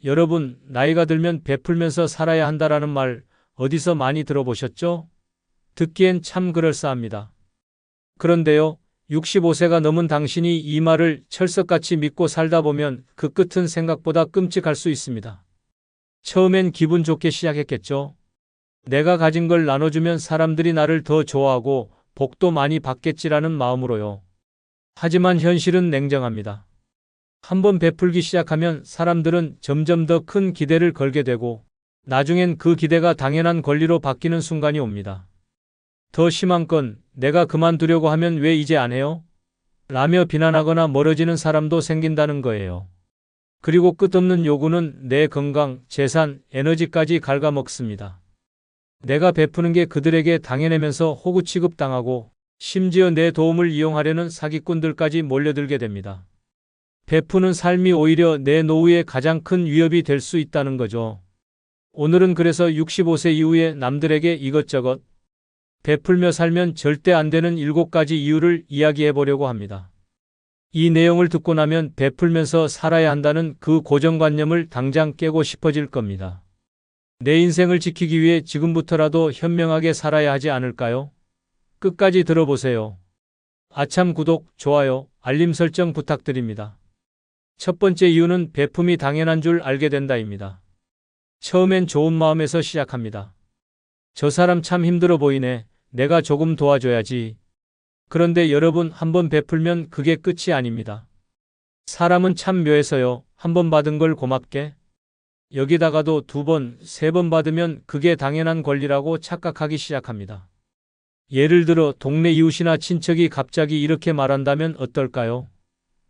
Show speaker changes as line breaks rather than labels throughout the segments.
여러분, 나이가 들면 베풀면서 살아야 한다라는 말 어디서 많이 들어보셨죠? 듣기엔 참 그럴싸합니다. 그런데요, 65세가 넘은 당신이 이 말을 철석같이 믿고 살다 보면 그 끝은 생각보다 끔찍할 수 있습니다. 처음엔 기분 좋게 시작했겠죠. 내가 가진 걸 나눠주면 사람들이 나를 더 좋아하고 복도 많이 받겠지라는 마음으로요. 하지만 현실은 냉정합니다. 한번 베풀기 시작하면 사람들은 점점 더 큰 기대를 걸게 되고 나중엔 그 기대가 당연한 권리로 바뀌는 순간이 옵니다. 더 심한 건 내가 그만두려고 하면 왜 이제 안 해요? 라며 비난하거나 멀어지는 사람도 생긴다는 거예요. 그리고 끝없는 요구는 내 건강, 재산, 에너지까지 갉아먹습니다. 내가 베푸는 게 그들에게 당연하면서 호구 취급당하고 심지어 내 도움을 이용하려는 사기꾼들까지 몰려들게 됩니다. 베푸는 삶이 오히려 내 노후에 가장 큰 위협이 될 수 있다는 거죠. 오늘은 그래서 65세 이후에 남들에게 이것저것 베풀며 살면 절대 안 되는 7가지 이유를 이야기해 보려고 합니다. 이 내용을 듣고 나면 베풀면서 살아야 한다는 그 고정관념을 당장 깨고 싶어질 겁니다. 내 인생을 지키기 위해 지금부터라도 현명하게 살아야 하지 않을까요? 끝까지 들어보세요. 아참 구독, 좋아요, 알림 설정 부탁드립니다. 첫 번째 이유는 베품이 당연한 줄 알게 된다입니다. 처음엔 좋은 마음에서 시작합니다. 저 사람 참 힘들어 보이네. 내가 조금 도와줘야지. 그런데 여러분, 한번 베풀면 그게 끝이 아닙니다. 사람은 참 묘해서요. 한 번 받은 걸 고맙게, 여기다가도 2번, 3번 받으면 그게 당연한 권리라고 착각하기 시작합니다. 예를 들어 동네 이웃이나 친척이 갑자기 이렇게 말한다면 어떨까요?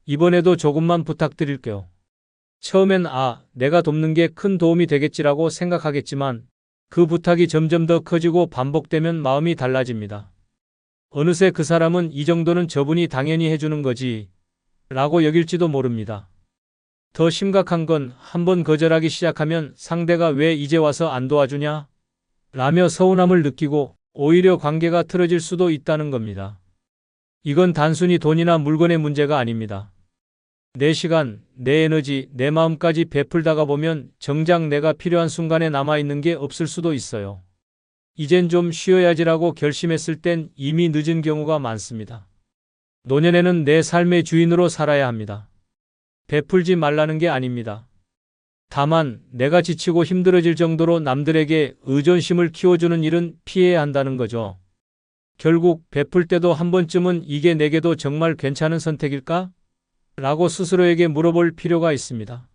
이번에도 조금만 부탁드릴게요. 처음엔 내가 돕는 게 큰 도움이 되겠지라고 생각하겠지만 그 부탁이 점점 더 커지고 반복되면 마음이 달라집니다. 어느새 그 사람은 이 정도는 저분이 당연히 해주는 거지 라고 여길지도 모릅니다. 더 심각한 건 한번 거절하기 시작하면 상대가 왜 이제 와서 안 도와주냐? 라며 서운함을 느끼고 오히려 관계가 틀어질 수도 있다는 겁니다. 이건 단순히 돈이나 물건의 문제가 아닙니다. 내 시간, 내 에너지, 내 마음까지 베풀다가 보면 정작 내가 필요한 순간에 남아있는 게 없을 수도 있어요. 이젠 좀 쉬어야지라고 결심했을 땐 이미 늦은 경우가 많습니다. 노년에는 내 삶의 주인으로 살아야 합니다. 베풀지 말라는 게 아닙니다. 다만 내가 지치고 힘들어질 정도로 남들에게 의존심을 키워주는 일은 피해야 한다는 거죠. 결국 베풀 때도 한 번쯤은 이게 내게도 정말 괜찮은 선택일까? 라고 스스로에게 물어볼 필요가 있습니다.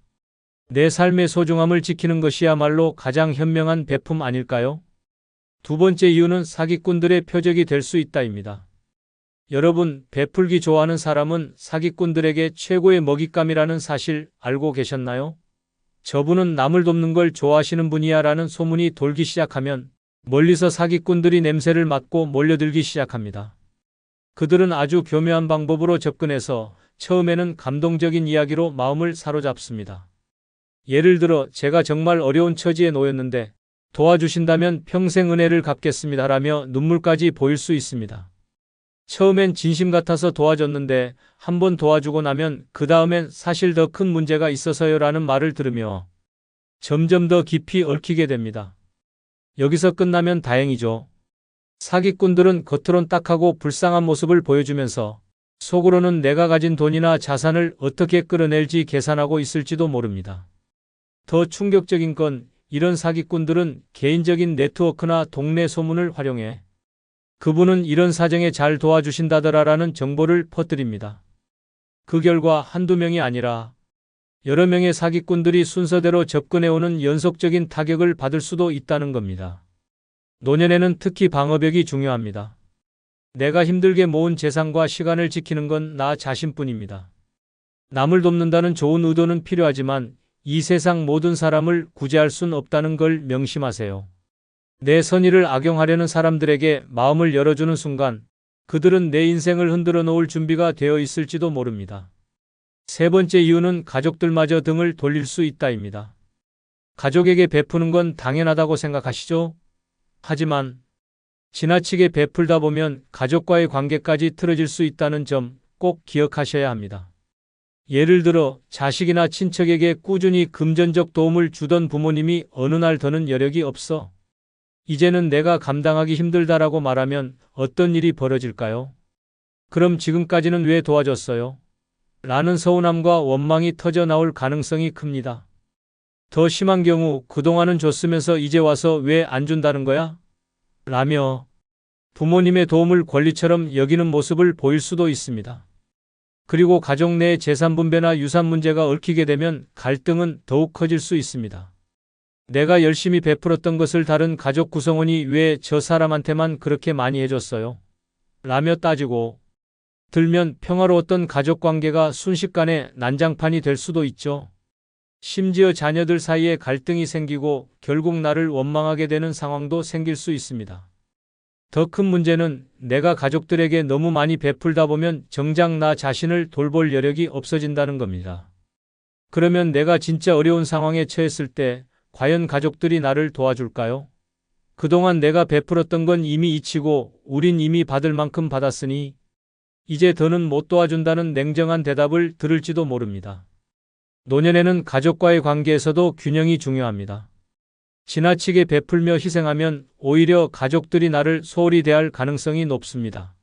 내 삶의 소중함을 지키는 것이야말로 가장 현명한 베품 아닐까요? 두 번째 이유는 사기꾼들의 표적이 될 수 있다입니다. 여러분, 베풀기 좋아하는 사람은 사기꾼들에게 최고의 먹잇감이라는 사실 알고 계셨나요? 저분은 남을 돕는 걸 좋아하시는 분이야 라는 소문이 돌기 시작하면 멀리서 사기꾼들이 냄새를 맡고 몰려들기 시작합니다. 그들은 아주 교묘한 방법으로 접근해서 처음에는 감동적인 이야기로 마음을 사로잡습니다. 예를 들어 제가 정말 어려운 처지에 놓였는데 도와주신다면 평생 은혜를 갚겠습니다 라며 눈물까지 보일 수 있습니다. 처음엔 진심 같아서 도와줬는데 한번 도와주고 나면 그 다음엔 사실 더 큰 문제가 있어서요 라는 말을 들으며 점점 더 깊이 얽히게 됩니다. 여기서 끝나면 다행이죠. 사기꾼들은 겉으론 딱하고 불쌍한 모습을 보여주면서 속으로는 내가 가진 돈이나 자산을 어떻게 끌어낼지 계산하고 있을지도 모릅니다. 더 충격적인 건 이런 사기꾼들은 개인적인 네트워크나 동네 소문을 활용해 그분은 이런 사정에 잘 도와주신다더라라는 정보를 퍼뜨립니다. 그 결과 한두 명이 아니라 여러 명의 사기꾼들이 순서대로 접근해오는 연속적인 타격을 받을 수도 있다는 겁니다. 노년에는 특히 방어벽이 중요합니다. 내가 힘들게 모은 재산과 시간을 지키는 건 나 자신뿐입니다. 남을 돕는다는 좋은 의도는 필요하지만 이 세상 모든 사람을 구제할 순 없다는 걸 명심하세요. 내 선의를 악용하려는 사람들에게 마음을 열어주는 순간 그들은 내 인생을 흔들어 놓을 준비가 되어 있을지도 모릅니다. 세 번째 이유는 가족들마저 등을 돌릴 수 있다입니다. 가족에게 베푸는 건 당연하다고 생각하시죠? 하지만 지나치게 베풀다 보면 가족과의 관계까지 틀어질 수 있다는 점 꼭 기억하셔야 합니다. 예를 들어 자식이나 친척에게 꾸준히 금전적 도움을 주던 부모님이 어느 날 더는 여력이 없어 이제는 내가 감당하기 힘들다라고 말하면 어떤 일이 벌어질까요? 그럼 지금까지는 왜 도와줬어요? 라는 서운함과 원망이 터져 나올 가능성이 큽니다. 더 심한 경우 그동안은 줬으면서 이제 와서 왜 안 준다는 거야? 라며 부모님의 도움을 권리처럼 여기는 모습을 보일 수도 있습니다. 그리고 가족 내 재산 분배나 유산 문제가 얽히게 되면 갈등은 더욱 커질 수 있습니다. 내가 열심히 베풀었던 것을 다른 가족 구성원이 왜 저 사람한테만 그렇게 많이 해줬어요? 라며 따지고 들면 평화로웠던 가족 관계가 순식간에 난장판이 될 수도 있죠. 심지어 자녀들 사이에 갈등이 생기고 결국 나를 원망하게 되는 상황도 생길 수 있습니다. 더 큰 문제는 내가 가족들에게 너무 많이 베풀다 보면 정작 나 자신을 돌볼 여력이 없어진다는 겁니다. 그러면 내가 진짜 어려운 상황에 처했을 때 과연 가족들이 나를 도와줄까요? 그동안 내가 베풀었던 건 이미 잊히고 우린 이미 받을 만큼 받았으니 이제 더는 못 도와준다는 냉정한 대답을 들을지도 모릅니다. 노년에는 가족과의 관계에서도 균형이 중요합니다. 지나치게 베풀며 희생하면 오히려 가족들이 나를 소홀히 대할 가능성이 높습니다.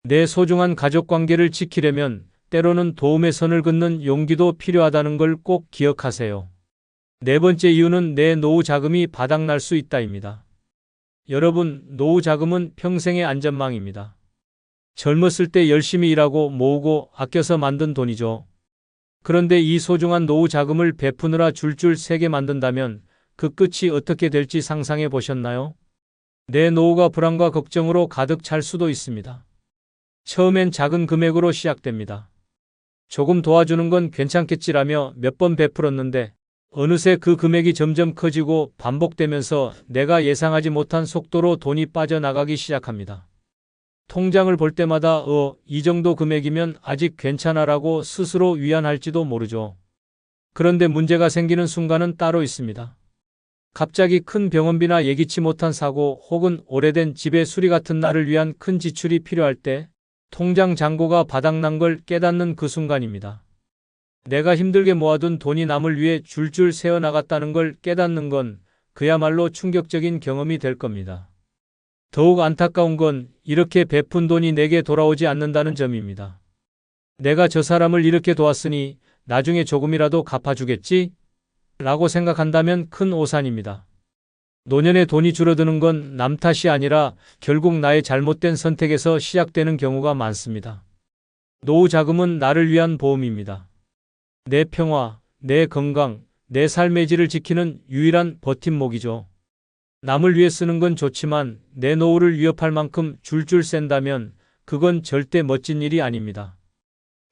내 소중한 가족 관계를 지키려면 때로는 도움의 선을 긋는 용기도 필요하다는 걸 꼭 기억하세요. 네 번째 이유는 내 노후 자금이 바닥날 수 있다입니다. 여러분, 노후 자금은 평생의 안전망입니다. 젊었을 때 열심히 일하고 모으고 아껴서 만든 돈이죠. 그런데 이 소중한 노후 자금을 베푸느라 줄줄 새게 만든다면 그 끝이 어떻게 될지 상상해 보셨나요? 내 노후가 불안과 걱정으로 가득 찰 수도 있습니다. 처음엔 작은 금액으로 시작됩니다. 조금 도와주는 건 괜찮겠지라며 몇 번 베풀었는데 어느새 그 금액이 점점 커지고 반복되면서 내가 예상하지 못한 속도로 돈이 빠져나가기 시작합니다. 통장을 볼 때마다 이 정도 금액이면 아직 괜찮아라고 스스로 위안할지도 모르죠. 그런데 문제가 생기는 순간은 따로 있습니다. 갑자기 큰 병원비나 예기치 못한 사고 혹은 오래된 집의 수리 같은 나를 위한 큰 지출이 필요할 때 통장 잔고가 바닥난 걸 깨닫는 그 순간입니다. 내가 힘들게 모아둔 돈이 남을 위해 줄줄 새어나갔다는 걸 깨닫는 건 그야말로 충격적인 경험이 될 겁니다. 더욱 안타까운 건 이렇게 베푼 돈이 내게 돌아오지 않는다는 점입니다. 내가 저 사람을 이렇게 도왔으니 나중에 조금이라도 갚아주겠지? 라고 생각한다면 큰 오산입니다. 노년에 돈이 줄어드는 건 남 탓이 아니라 결국 나의 잘못된 선택에서 시작되는 경우가 많습니다. 노후 자금은 나를 위한 보험입니다. 내 평화, 내 건강, 내 삶의 질을 지키는 유일한 버팀목이죠. 남을 위해 쓰는 건 좋지만 내 노후를 위협할 만큼 줄줄 샌다면 그건 절대 멋진 일이 아닙니다.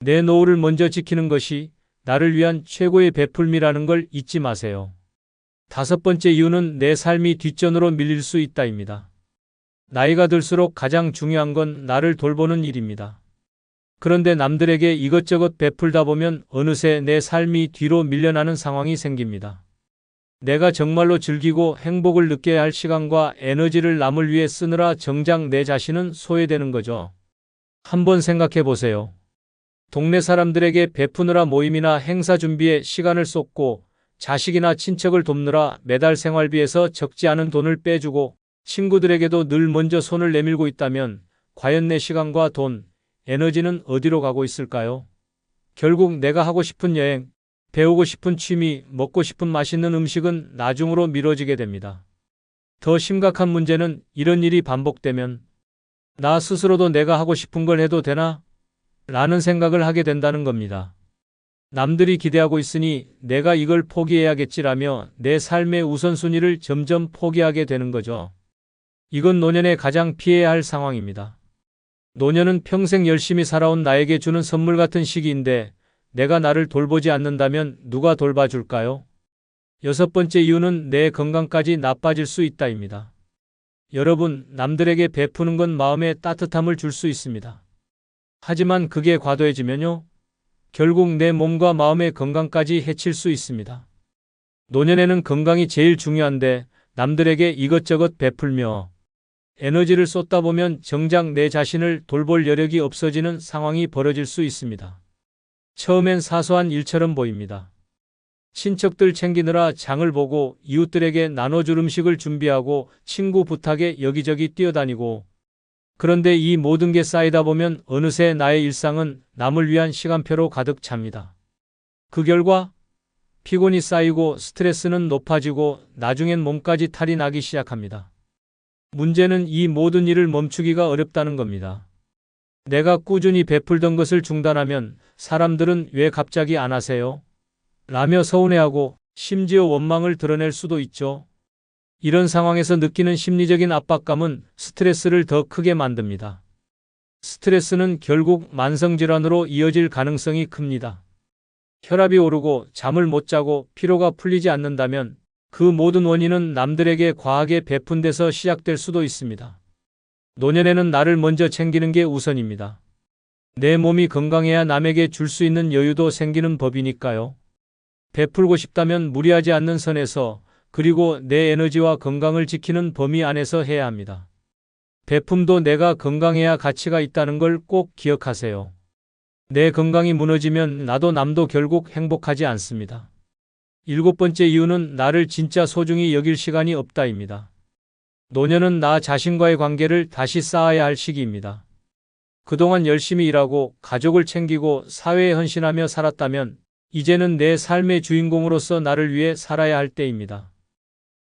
내 노후를 먼저 지키는 것이 나를 위한 최고의 베풀미라는 걸 잊지 마세요. 다섯 번째 이유는 내 삶이 뒷전으로 밀릴 수 있다입니다. 나이가 들수록 가장 중요한 건 나를 돌보는 일입니다. 그런데 남들에게 이것저것 베풀다 보면 어느새 내 삶이 뒤로 밀려나는 상황이 생깁니다. 내가 정말로 즐기고 행복을 느껴야 할 시간과 에너지를 남을 위해 쓰느라 정작 내 자신은 소외되는 거죠. 한번 생각해 보세요. 동네 사람들에게 베푸느라 모임이나 행사 준비에 시간을 쏟고 자식이나 친척을 돕느라 매달 생활비에서 적지 않은 돈을 빼주고 친구들에게도 늘 먼저 손을 내밀고 있다면 과연 내 시간과 돈, 에너지는 어디로 가고 있을까요? 결국 내가 하고 싶은 여행, 배우고 싶은 취미, 먹고 싶은 맛있는 음식은 나중으로 미뤄지게 됩니다. 더 심각한 문제는 이런 일이 반복되면 나 스스로도 내가 하고 싶은 걸 해도 되나? 라는 생각을 하게 된다는 겁니다. 남들이 기대하고 있으니 내가 이걸 포기해야겠지라며 내 삶의 우선순위를 점점 포기하게 되는 거죠. 이건 노년에 가장 피해야 할 상황입니다. 노년은 평생 열심히 살아온 나에게 주는 선물 같은 시기인데 내가 나를 돌보지 않는다면 누가 돌봐줄까요? 여섯 번째 이유는 내 건강까지 나빠질 수 있다입니다. 여러분, 남들에게 베푸는 건 마음에 따뜻함을 줄 수 있습니다. 하지만 그게 과도해지면요, 결국 내 몸과 마음의 건강까지 해칠 수 있습니다. 노년에는 건강이 제일 중요한데 남들에게 이것저것 베풀며 에너지를 쏟다 보면 정작 내 자신을 돌볼 여력이 없어지는 상황이 벌어질 수 있습니다. 처음엔 사소한 일처럼 보입니다. 친척들 챙기느라 장을 보고 이웃들에게 나눠줄 음식을 준비하고 친구 부탁에 여기저기 뛰어다니고, 그런데 이 모든 게 쌓이다 보면 어느새 나의 일상은 남을 위한 시간표로 가득 찹니다. 그 결과 피곤이 쌓이고 스트레스는 높아지고 나중엔 몸까지 탈이 나기 시작합니다. 문제는 이 모든 일을 멈추기가 어렵다는 겁니다. 내가 꾸준히 베풀던 것을 중단하면 사람들은 왜 갑자기 안 하세요? 라며 서운해하고 심지어 원망을 드러낼 수도 있죠. 이런 상황에서 느끼는 심리적인 압박감은 스트레스를 더 크게 만듭니다. 스트레스는 결국 만성질환으로 이어질 가능성이 큽니다. 혈압이 오르고 잠을 못 자고 피로가 풀리지 않는다면 그 모든 원인은 남들에게 과하게 베푼 데서 시작될 수도 있습니다. 노년에는 나를 먼저 챙기는 게 우선입니다. 내 몸이 건강해야 남에게 줄 수 있는 여유도 생기는 법이니까요. 베풀고 싶다면 무리하지 않는 선에서, 그리고 내 에너지와 건강을 지키는 범위 안에서 해야 합니다. 베품도 내가 건강해야 가치가 있다는 걸 꼭 기억하세요. 내 건강이 무너지면 나도 남도 결국 행복하지 않습니다. 7번째 이유는 나를 진짜 소중히 여길 시간이 없다입니다. 노년은 나 자신과의 관계를 다시 쌓아야 할 시기입니다. 그동안 열심히 일하고 가족을 챙기고 사회에 헌신하며 살았다면 이제는 내 삶의 주인공으로서 나를 위해 살아야 할 때입니다.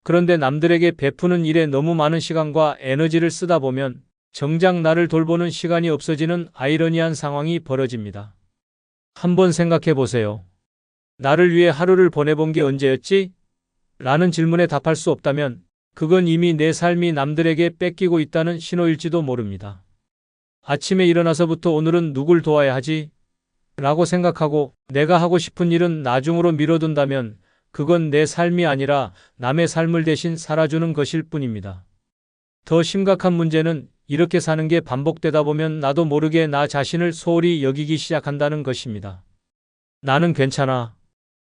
그런데 남들에게 베푸는 일에 너무 많은 시간과 에너지를 쓰다 보면 정작 나를 돌보는 시간이 없어지는 아이러니한 상황이 벌어집니다. 한번 생각해 보세요. 나를 위해 하루를 보내본 게 언제였지? 라는 질문에 답할 수 없다면 그건 이미 내 삶이 남들에게 뺏기고 있다는 신호일지도 모릅니다. 아침에 일어나서부터 오늘은 누굴 도와야 하지? 라고 생각하고 내가 하고 싶은 일은 나중으로 미뤄둔다면 그건 내 삶이 아니라 남의 삶을 대신 살아주는 것일 뿐입니다. 더 심각한 문제는 이렇게 사는 게 반복되다 보면 나도 모르게 나 자신을 소홀히 여기기 시작한다는 것입니다. 나는 괜찮아.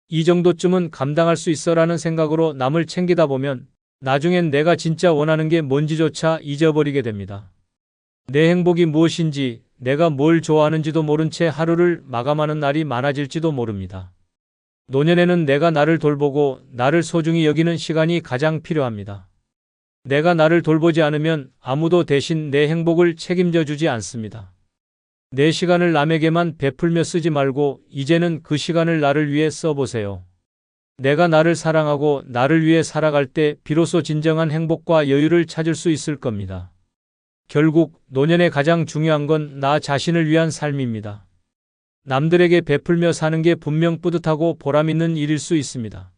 이 정도쯤은 감당할 수 있어라는 생각으로 남을 챙기다 보면 나중엔 내가 진짜 원하는 게 뭔지조차 잊어버리게 됩니다. 내 행복이 무엇인지, 내가 뭘 좋아하는지도 모른 채 하루를 마감하는 날이 많아질지도 모릅니다. 노년에는 내가 나를 돌보고 나를 소중히 여기는 시간이 가장 필요합니다. 내가 나를 돌보지 않으면 아무도 대신 내 행복을 책임져 주지 않습니다. 내 시간을 남에게만 베풀며 쓰지 말고 이제는 그 시간을 나를 위해 써보세요. 내가 나를 사랑하고 나를 위해 살아갈 때 비로소 진정한 행복과 여유를 찾을 수 있을 겁니다. 결국 노년에 가장 중요한 건 나 자신을 위한 삶입니다. 남들에게 베풀며 사는 게 분명 뿌듯하고 보람 있는 일일 수 있습니다.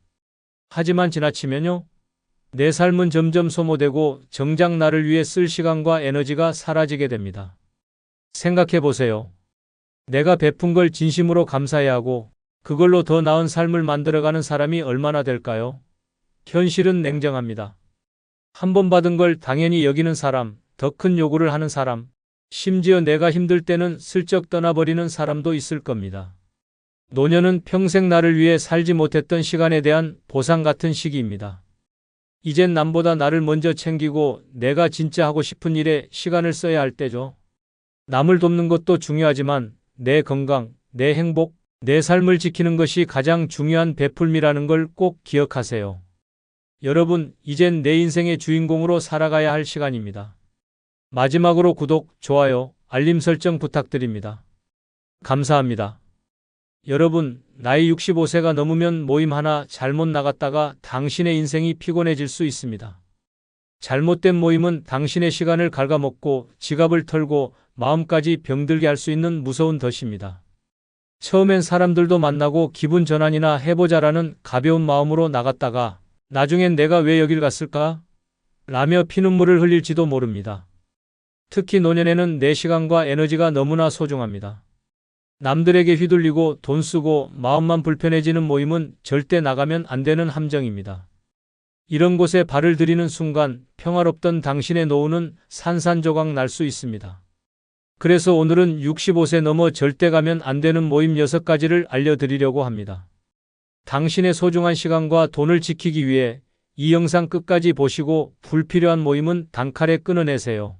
하지만 지나치면요, 내 삶은 점점 소모되고 정작 나를 위해 쓸 시간과 에너지가 사라지게 됩니다. 생각해 보세요. 내가 베푼 걸 진심으로 감사해야 하고 그걸로 더 나은 삶을 만들어가는 사람이 얼마나 될까요? 현실은 냉정합니다. 한 번 받은 걸 당연히 여기는 사람, 더 큰 요구를 하는 사람, 심지어 내가 힘들 때는 슬쩍 떠나버리는 사람도 있을 겁니다. 노년은 평생 나를 위해 살지 못했던 시간에 대한 보상 같은 시기입니다. 이젠 남보다 나를 먼저 챙기고 내가 진짜 하고 싶은 일에 시간을 써야 할 때죠. 남을 돕는 것도 중요하지만 내 건강, 내 행복, 내 삶을 지키는 것이 가장 중요한 베풀미라는 걸 꼭 기억하세요. 여러분, 이젠 내 인생의 주인공으로 살아가야 할 시간입니다. 마지막으로 구독, 좋아요, 알림 설정 부탁드립니다. 감사합니다. 여러분, 나이 65세가 넘으면 모임 하나 잘못 나갔다가 당신의 인생이 피곤해질 수 있습니다. 잘못된 모임은 당신의 시간을 갉아먹고 지갑을 털고 마음까지 병들게 할 수 있는 무서운 덫입니다. 처음엔 사람들도 만나고 기분 전환이나 해보자라는 가벼운 마음으로 나갔다가 나중엔 내가 왜 여길 갔을까? 라며 피눈물을 흘릴지도 모릅니다. 특히 노년에는 내 시간과 에너지가 너무나 소중합니다. 남들에게 휘둘리고 돈 쓰고 마음만 불편해지는 모임은 절대 나가면 안 되는 함정입니다. 이런 곳에 발을 들이는 순간 평화롭던 당신의 노후는 산산조각 날 수 있습니다. 그래서 오늘은 65세 넘어 절대 가면 안 되는 모임 6가지를 알려드리려고 합니다. 당신의 소중한 시간과 돈을 지키기 위해 이 영상 끝까지 보시고 불필요한 모임은 단칼에 끊어내세요.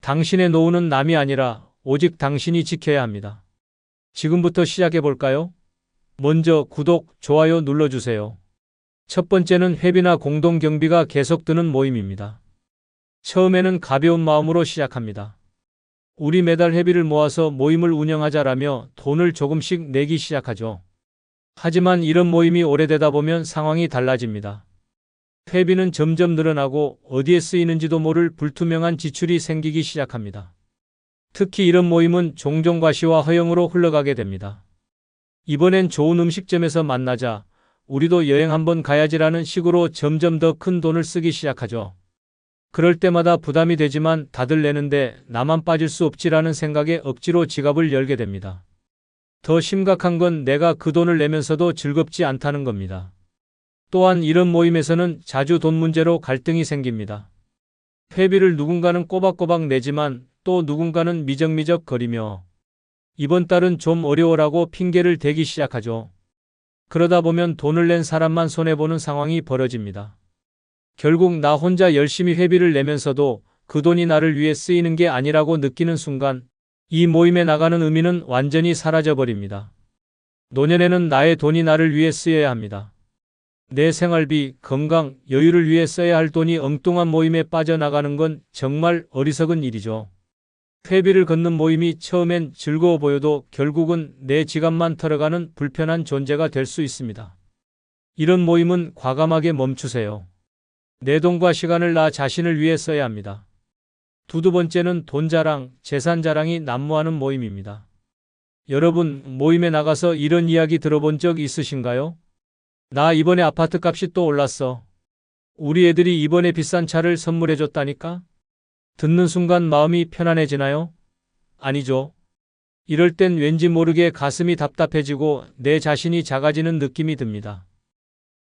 당신의 노후는 남이 아니라 오직 당신이 지켜야 합니다. 지금부터 시작해 볼까요? 먼저 구독, 좋아요 눌러주세요. 첫 번째는 회비나 공동 경비가 계속 드는 모임입니다. 처음에는 가벼운 마음으로 시작합니다. 우리 매달 회비를 모아서 모임을 운영하자라며 돈을 조금씩 내기 시작하죠. 하지만 이런 모임이 오래되다 보면 상황이 달라집니다. 회비는 점점 늘어나고 어디에 쓰이는지도 모를 불투명한 지출이 생기기 시작합니다. 특히 이런 모임은 종종 과시와 허용으로 흘러가게 됩니다. 이번엔 좋은 음식점에서 만나자, 우리도 여행 한번 가야지라는 식으로 점점 더 큰 돈을 쓰기 시작하죠. 그럴 때마다 부담이 되지만 다들 내는데 나만 빠질 수 없지라는 생각에 억지로 지갑을 열게 됩니다. 더 심각한 건 내가 그 돈을 내면서도 즐겁지 않다는 겁니다. 또한 이런 모임에서는 자주 돈 문제로 갈등이 생깁니다. 회비를 누군가는 꼬박꼬박 내지만 또 누군가는 미적미적 거리며 이번 달은 좀 어려워라고 핑계를 대기 시작하죠. 그러다 보면 돈을 낸 사람만 손해보는 상황이 벌어집니다. 결국 나 혼자 열심히 회비를 내면서도 그 돈이 나를 위해 쓰이는 게 아니라고 느끼는 순간 이 모임에 나가는 의미는 완전히 사라져버립니다. 노년에는 나의 돈이 나를 위해 쓰여야 합니다. 내 생활비, 건강, 여유를 위해 써야 할 돈이 엉뚱한 모임에 빠져나가는 건 정말 어리석은 일이죠. 회비를 걷는 모임이 처음엔 즐거워 보여도 결국은 내 지갑만 털어가는 불편한 존재가 될 수 있습니다. 이런 모임은 과감하게 멈추세요. 내 돈과 시간을 나 자신을 위해 써야 합니다. 두 번째는 돈 자랑, 재산 자랑이 난무하는 모임입니다. 여러분, 모임에 나가서 이런 이야기 들어본 적 있으신가요? 나 이번에 아파트 값이 또 올랐어. 우리 애들이 이번에 비싼 차를 선물해줬다니까? 듣는 순간 마음이 편안해지나요? 아니죠. 이럴 땐 왠지 모르게 가슴이 답답해지고 내 자신이 작아지는 느낌이 듭니다.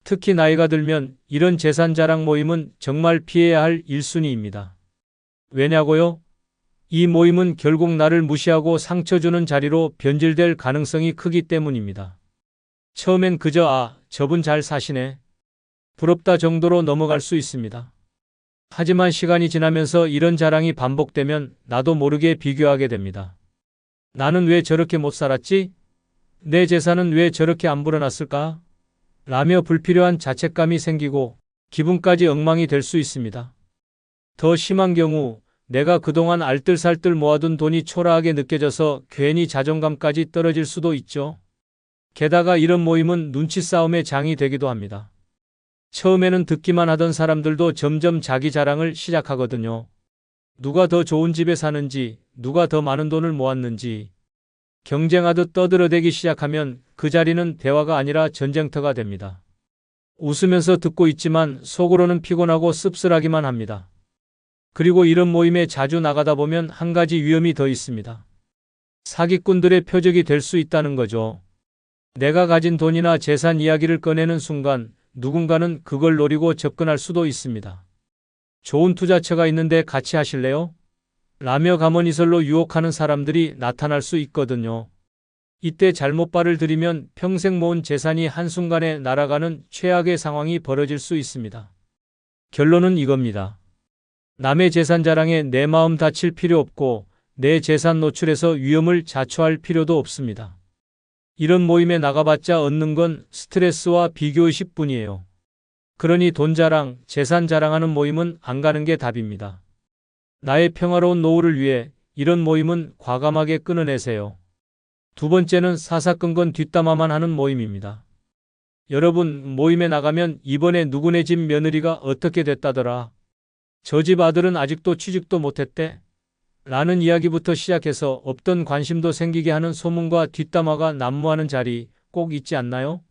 특히 나이가 들면 이런 재산 자랑 모임은 정말 피해야 할 1순위입니다. 왜냐고요? 이 모임은 결국 나를 무시하고 상처 주는 자리로 변질될 가능성이 크기 때문입니다. 처음엔 그저 저분 잘 사시네. 부럽다 정도로 넘어갈 수 있습니다. 하지만 시간이 지나면서 이런 자랑이 반복되면 나도 모르게 비교하게 됩니다. 나는 왜 저렇게 못 살았지? 내 재산은 왜 저렇게 안 불어났을까? 라며 불필요한 자책감이 생기고 기분까지 엉망이 될 수 있습니다. 더 심한 경우 내가 그동안 알뜰살뜰 모아둔 돈이 초라하게 느껴져서 괜히 자존감까지 떨어질 수도 있죠. 게다가 이런 모임은 눈치 싸움의 장이 되기도 합니다. 처음에는 듣기만 하던 사람들도 점점 자기 자랑을 시작하거든요. 누가 더 좋은 집에 사는지, 누가 더 많은 돈을 모았는지 경쟁하듯 떠들어대기 시작하면 그 자리는 대화가 아니라 전쟁터가 됩니다. 웃으면서 듣고 있지만 속으로는 피곤하고 씁쓸하기만 합니다. 그리고 이런 모임에 자주 나가다 보면 한 가지 위험이 더 있습니다. 사기꾼들의 표적이 될 수 있다는 거죠. 내가 가진 돈이나 재산 이야기를 꺼내는 순간 누군가는 그걸 노리고 접근할 수도 있습니다. 좋은 투자처가 있는데 같이 하실래요? 라며 가머니설로 유혹하는 사람들이 나타날 수 있거든요. 이때 잘못 발을 들이면 평생 모은 재산이 한순간에 날아가는 최악의 상황이 벌어질 수 있습니다. 결론은 이겁니다. 남의 재산 자랑에 내 마음 다칠 필요 없고 내 재산 노출에서 위험을 자초할 필요도 없습니다. 이런 모임에 나가봤자 얻는 건 스트레스와 비교의식 뿐이에요. 그러니 돈 자랑, 재산 자랑하는 모임은 안 가는 게 답입니다. 나의 평화로운 노후를 위해 이런 모임은 과감하게 끊어내세요. 두 번째는 사사건건 뒷담화만 하는 모임입니다. 여러분, 모임에 나가면 이번에 누구네 집 며느리가 어떻게 됐다더라. 저 집 아들은 아직도 취직도 못했대. 라는 이야기부터 시작해서 없던 관심도 생기게 하는 소문과 뒷담화가 난무하는 자리 꼭 있지 않나요?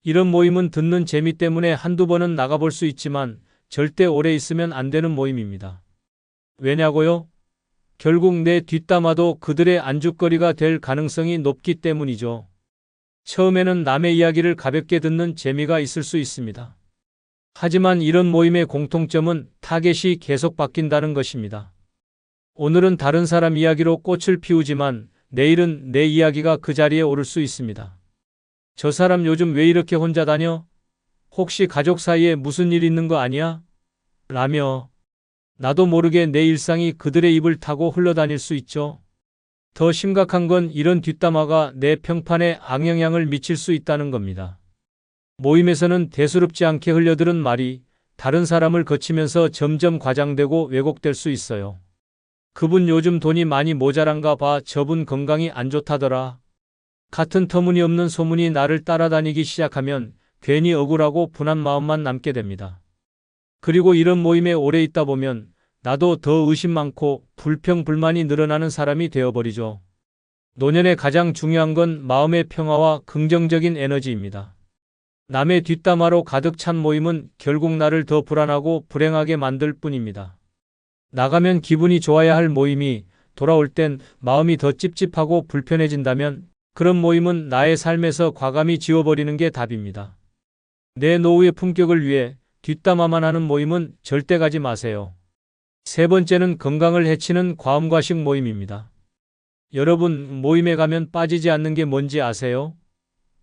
이런 모임은 듣는 재미 때문에 한두 번은 나가볼 수 있지만 절대 오래 있으면 안 되는 모임입니다. 왜냐고요? 결국 내 뒷담화도 그들의 안주거리가 될 가능성이 높기 때문이죠. 처음에는 남의 이야기를 가볍게 듣는 재미가 있을 수 있습니다. 하지만 이런 모임의 공통점은 타겟이 계속 바뀐다는 것입니다. 오늘은 다른 사람 이야기로 꽃을 피우지만 내일은 내 이야기가 그 자리에 오를 수 있습니다. 저 사람 요즘 왜 이렇게 혼자 다녀? 혹시 가족 사이에 무슨 일 있는 거 아니야? 라며 나도 모르게 내 일상이 그들의 입을 타고 흘러다닐 수 있죠. 더 심각한 건 이런 뒷담화가 내 평판에 악영향을 미칠 수 있다는 겁니다. 모임에서는 대수롭지 않게 흘려들은 말이 다른 사람을 거치면서 점점 과장되고 왜곡될 수 있어요. 그분 요즘 돈이 많이 모자란가 봐. 저분 건강이 안 좋다더라. 같은 터무니없는 소문이 나를 따라다니기 시작하면 괜히 억울하고 분한 마음만 남게 됩니다. 그리고 이런 모임에 오래 있다 보면 나도 더 의심 많고 불평 불만이 늘어나는 사람이 되어버리죠. 노년에 가장 중요한 건 마음의 평화와 긍정적인 에너지입니다. 남의 뒷담화로 가득 찬 모임은 결국 나를 더 불안하고 불행하게 만들 뿐입니다. 나가면 기분이 좋아야 할 모임이 돌아올 땐 마음이 더 찝찝하고 불편해진다면 그런 모임은 나의 삶에서 과감히 지워버리는 게 답입니다. 내 노후의 품격을 위해 뒷담화만 하는 모임은 절대 가지 마세요. 세 번째는 건강을 해치는 과음과식 모임입니다. 여러분, 모임에 가면 빠지지 않는 게 뭔지 아세요?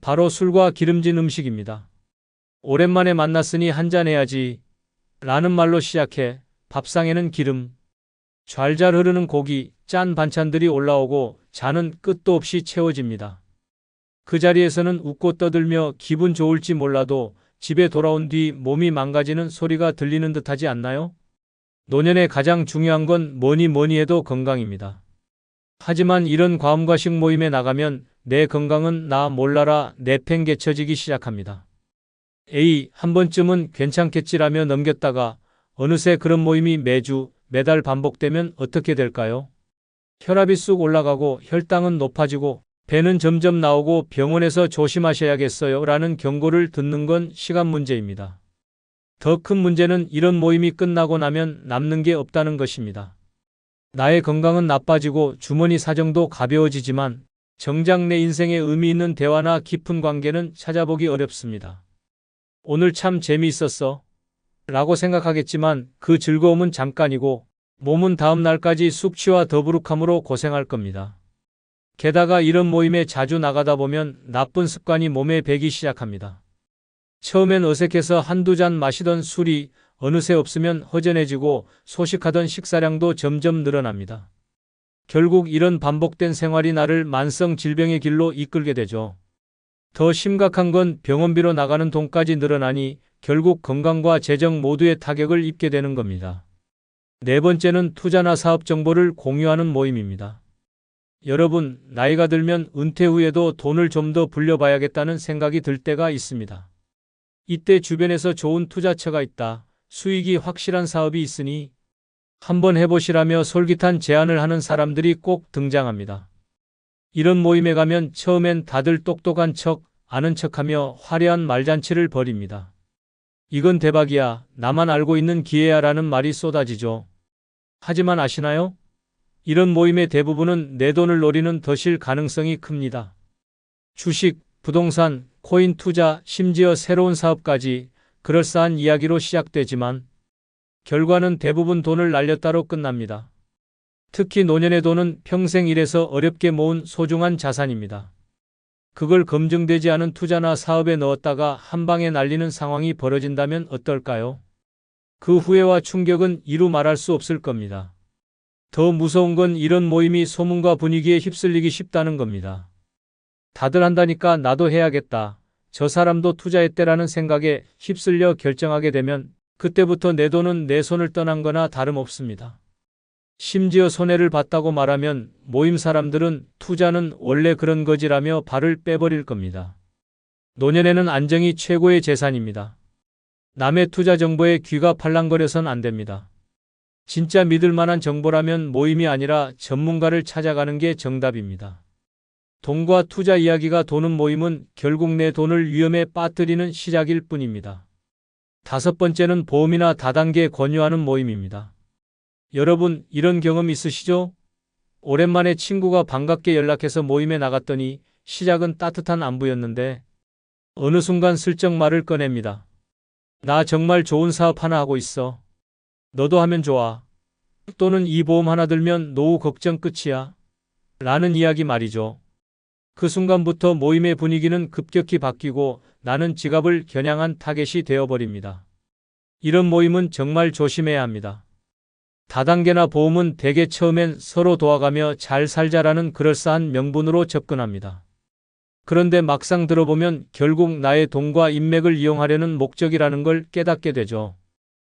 바로 술과 기름진 음식입니다. 오랜만에 만났으니 한잔 해야지 라는 말로 시작해 밥상에는 기름, 좔좔 흐르는 고기, 짠 반찬들이 올라오고 잔은 끝도 없이 채워집니다. 그 자리에서는 웃고 떠들며 기분 좋을지 몰라도 집에 돌아온 뒤 몸이 망가지는 소리가 들리는 듯하지 않나요? 노년에 가장 중요한 건 뭐니 해도 건강입니다. 하지만 이런 과음과식 모임에 나가면 내 건강은 나 몰라라 내팽개쳐지기 시작합니다. 에이, 한 번쯤은 괜찮겠지라며 넘겼다가 어느새 그런 모임이 매주, 매달 반복되면 어떻게 될까요? 혈압이 쑥 올라가고 혈당은 높아지고 배는 점점 나오고 병원에서 조심하셔야겠어요 라는 경고를 듣는 건 시간 문제입니다. 더 큰 문제는 이런 모임이 끝나고 나면 남는 게 없다는 것입니다. 나의 건강은 나빠지고 주머니 사정도 가벼워지지만 정작 내 인생에 의미 있는 대화나 깊은 관계는 찾아보기 어렵습니다. 오늘 참 재미있었어 라고 생각하겠지만 그 즐거움은 잠깐이고 몸은 다음 날까지 숙취와 더부룩함으로 고생할 겁니다. 게다가 이런 모임에 자주 나가다 보면 나쁜 습관이 몸에 배기 시작합니다. 처음엔 어색해서 한두 잔 마시던 술이 어느새 없으면 허전해지고 소식하던 식사량도 점점 늘어납니다. 결국 이런 반복된 생활이 나를 만성 질병의 길로 이끌게 되죠. 더 심각한 건 병원비로 나가는 돈까지 늘어나니 결국 건강과 재정 모두에 타격을 입게 되는 겁니다. 네 번째는 투자나 사업 정보를 공유하는 모임입니다. 여러분, 나이가 들면 은퇴 후에도 돈을 좀 더 불려봐야겠다는 생각이 들 때가 있습니다. 이때 주변에서 좋은 투자처가 있다, 수익이 확실한 사업이 있으니 한번 해보시라며 솔깃한 제안을 하는 사람들이 꼭 등장합니다. 이런 모임에 가면 처음엔 다들 똑똑한 척, 아는 척하며 화려한 말잔치를 벌입니다. 이건 대박이야, 나만 알고 있는 기회야 라는 말이 쏟아지죠. 하지만 아시나요? 이런 모임의 대부분은 내 돈을 노리는 덫일 가능성이 큽니다. 주식, 부동산, 코인 투자, 심지어 새로운 사업까지 그럴싸한 이야기로 시작되지만 결과는 대부분 돈을 날렸다로 끝납니다. 특히 노년의 돈은 평생 일해서 어렵게 모은 소중한 자산입니다. 그걸 검증되지 않은 투자나 사업에 넣었다가 한 방에 날리는 상황이 벌어진다면 어떨까요? 그 후회와 충격은 이루 말할 수 없을 겁니다. 더 무서운 건 이런 모임이 소문과 분위기에 휩쓸리기 쉽다는 겁니다. 다들 한다니까 나도 해야겠다. 저 사람도 투자했대라는 생각에 휩쓸려 결정하게 되면 그때부터 내 돈은 내 손을 떠난 거나 다름없습니다. 심지어 손해를 봤다고 말하면 모임 사람들은 투자는 원래 그런 거지라며 발을 빼버릴 겁니다. 노년에는 안정이 최고의 재산입니다. 남의 투자 정보에 귀가 팔랑거려선 안 됩니다. 진짜 믿을 만한 정보라면 모임이 아니라 전문가를 찾아가는 게 정답입니다. 돈과 투자 이야기가 도는 모임은 결국 내 돈을 위험에 빠뜨리는 시작일 뿐입니다. 다섯 번째는 보험이나 다단계 권유하는 모임입니다. 여러분, 이런 경험 있으시죠? 오랜만에 친구가 반갑게 연락해서 모임에 나갔더니 시작은 따뜻한 안부였는데 어느 순간 슬쩍 말을 꺼냅니다. 나 정말 좋은 사업 하나 하고 있어. 너도 하면 좋아. 또는 이 보험 하나 들면 노후 걱정 끝이야. 라는 이야기 말이죠. 그 순간부터 모임의 분위기는 급격히 바뀌고 나는 지갑을 겨냥한 타겟이 되어버립니다. 이런 모임은 정말 조심해야 합니다. 다단계나 보험은 대개 처음엔 서로 도와가며 잘 살자라는 그럴싸한 명분으로 접근합니다. 그런데 막상 들어보면 결국 나의 돈과 인맥을 이용하려는 목적이라는 걸 깨닫게 되죠.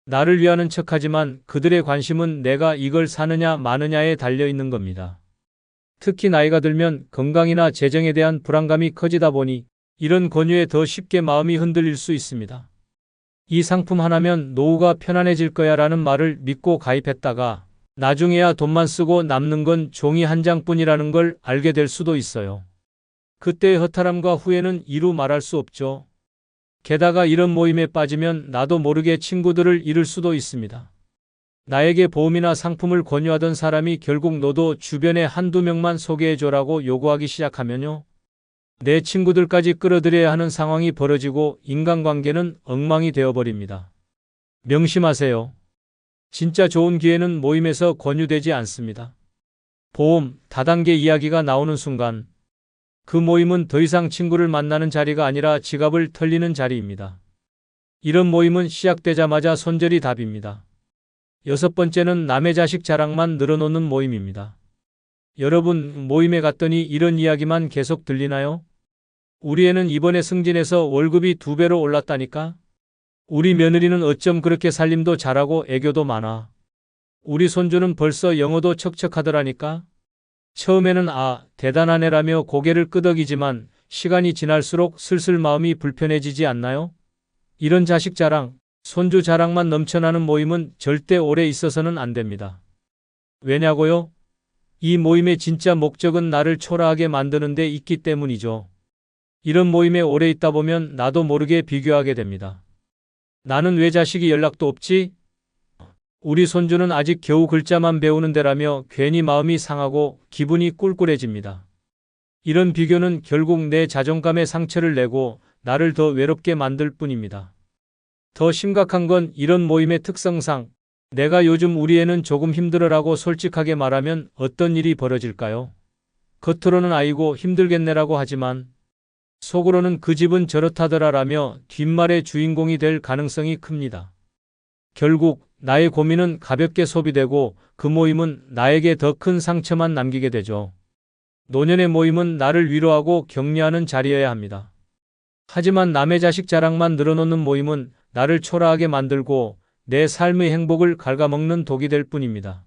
나를 위하는 척하지만 그들의 관심은 내가 이걸 사느냐 마느냐에 달려 있는 겁니다. 특히 나이가 들면 건강이나 재정에 대한 불안감이 커지다 보니 이런 권유에 더 쉽게 마음이 흔들릴 수 있습니다. 이 상품 하나면 노후가 편안해질 거야 라는 말을 믿고 가입했다가 나중에야 돈만 쓰고 남는 건 종이 한 장뿐이라는 걸 알게 될 수도 있어요. 그때의 허탈함과 후회는 이루 말할 수 없죠. 게다가 이런 모임에 빠지면 나도 모르게 친구들을 잃을 수도 있습니다. 나에게 보험이나 상품을 권유하던 사람이 결국 너도 주변에 한두 명만 소개해줘라고 요구하기 시작하면요. 내 친구들까지 끌어들여야 하는 상황이 벌어지고 인간관계는 엉망이 되어버립니다. 명심하세요. 진짜 좋은 기회는 모임에서 권유되지 않습니다. 보험, 다단계 이야기가 나오는 순간 그 모임은 더 이상 친구를 만나는 자리가 아니라 지갑을 털리는 자리입니다. 이런 모임은 시작되자마자 손절이 답입니다. 6번째는 남의 자식 자랑만 늘어놓는 모임입니다. 여러분, 모임에 갔더니 이런 이야기만 계속 들리나요? 우리 애는 이번에 승진해서 월급이 2배로 올랐다니까? 우리 며느리는 어쩜 그렇게 살림도 잘하고 애교도 많아? 우리 손주는 벌써 영어도 척척하더라니까? 처음에는 대단한 애라며 고개를 끄덕이지만 시간이 지날수록 슬슬 마음이 불편해지지 않나요? 이런 자식 자랑, 손주 자랑만 넘쳐나는 모임은 절대 오래 있어서는 안 됩니다. 왜냐고요? 이 모임의 진짜 목적은 나를 초라하게 만드는 데 있기 때문이죠. 이런 모임에 오래 있다 보면 나도 모르게 비교하게 됩니다. 나는 왜 자식이 연락도 없지? 우리 손주는 아직 겨우 글자만 배우는 데라며 괜히 마음이 상하고 기분이 꿀꿀해집니다. 이런 비교는 결국 내 자존감에 상처를 내고 나를 더 외롭게 만들 뿐입니다. 더 심각한 건 이런 모임의 특성상 내가 요즘 우리 애는 조금 힘들어라고 솔직하게 말하면 어떤 일이 벌어질까요? 겉으로는 아이고 힘들겠네라고 하지만 속으로는 그 집은 저렇다더라라며 뒷말의 주인공이 될 가능성이 큽니다. 결국 나의 고민은 가볍게 소비되고 그 모임은 나에게 더 큰 상처만 남기게 되죠. 노년의 모임은 나를 위로하고 격려하는 자리여야 합니다. 하지만 남의 자식 자랑만 늘어놓는 모임은 나를 초라하게 만들고 내 삶의 행복을 갉아먹는 독이 될 뿐입니다.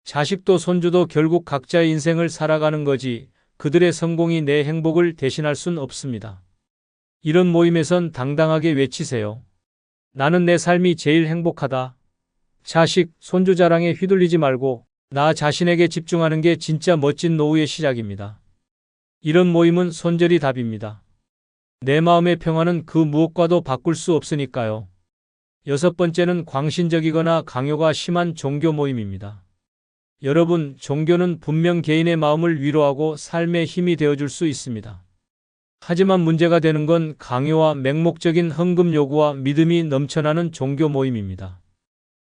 자식도 손주도 결국 각자의 인생을 살아가는 거지 그들의 성공이 내 행복을 대신할 순 없습니다. 이런 모임에선 당당하게 외치세요. 나는 내 삶이 제일 행복하다. 자식, 손주 자랑에 휘둘리지 말고 나 자신에게 집중하는 게 진짜 멋진 노후의 시작입니다. 이런 모임은 손절이 답입니다. 내 마음의 평화는 그 무엇과도 바꿀 수 없으니까요. 6번째는 광신적이거나 강요가 심한 종교 모임입니다. 여러분, 종교는 분명 개인의 마음을 위로하고 삶의 힘이 되어줄 수 있습니다. 하지만 문제가 되는 건 강요와 맹목적인 헌금 요구와 믿음이 넘쳐나는 종교 모임입니다.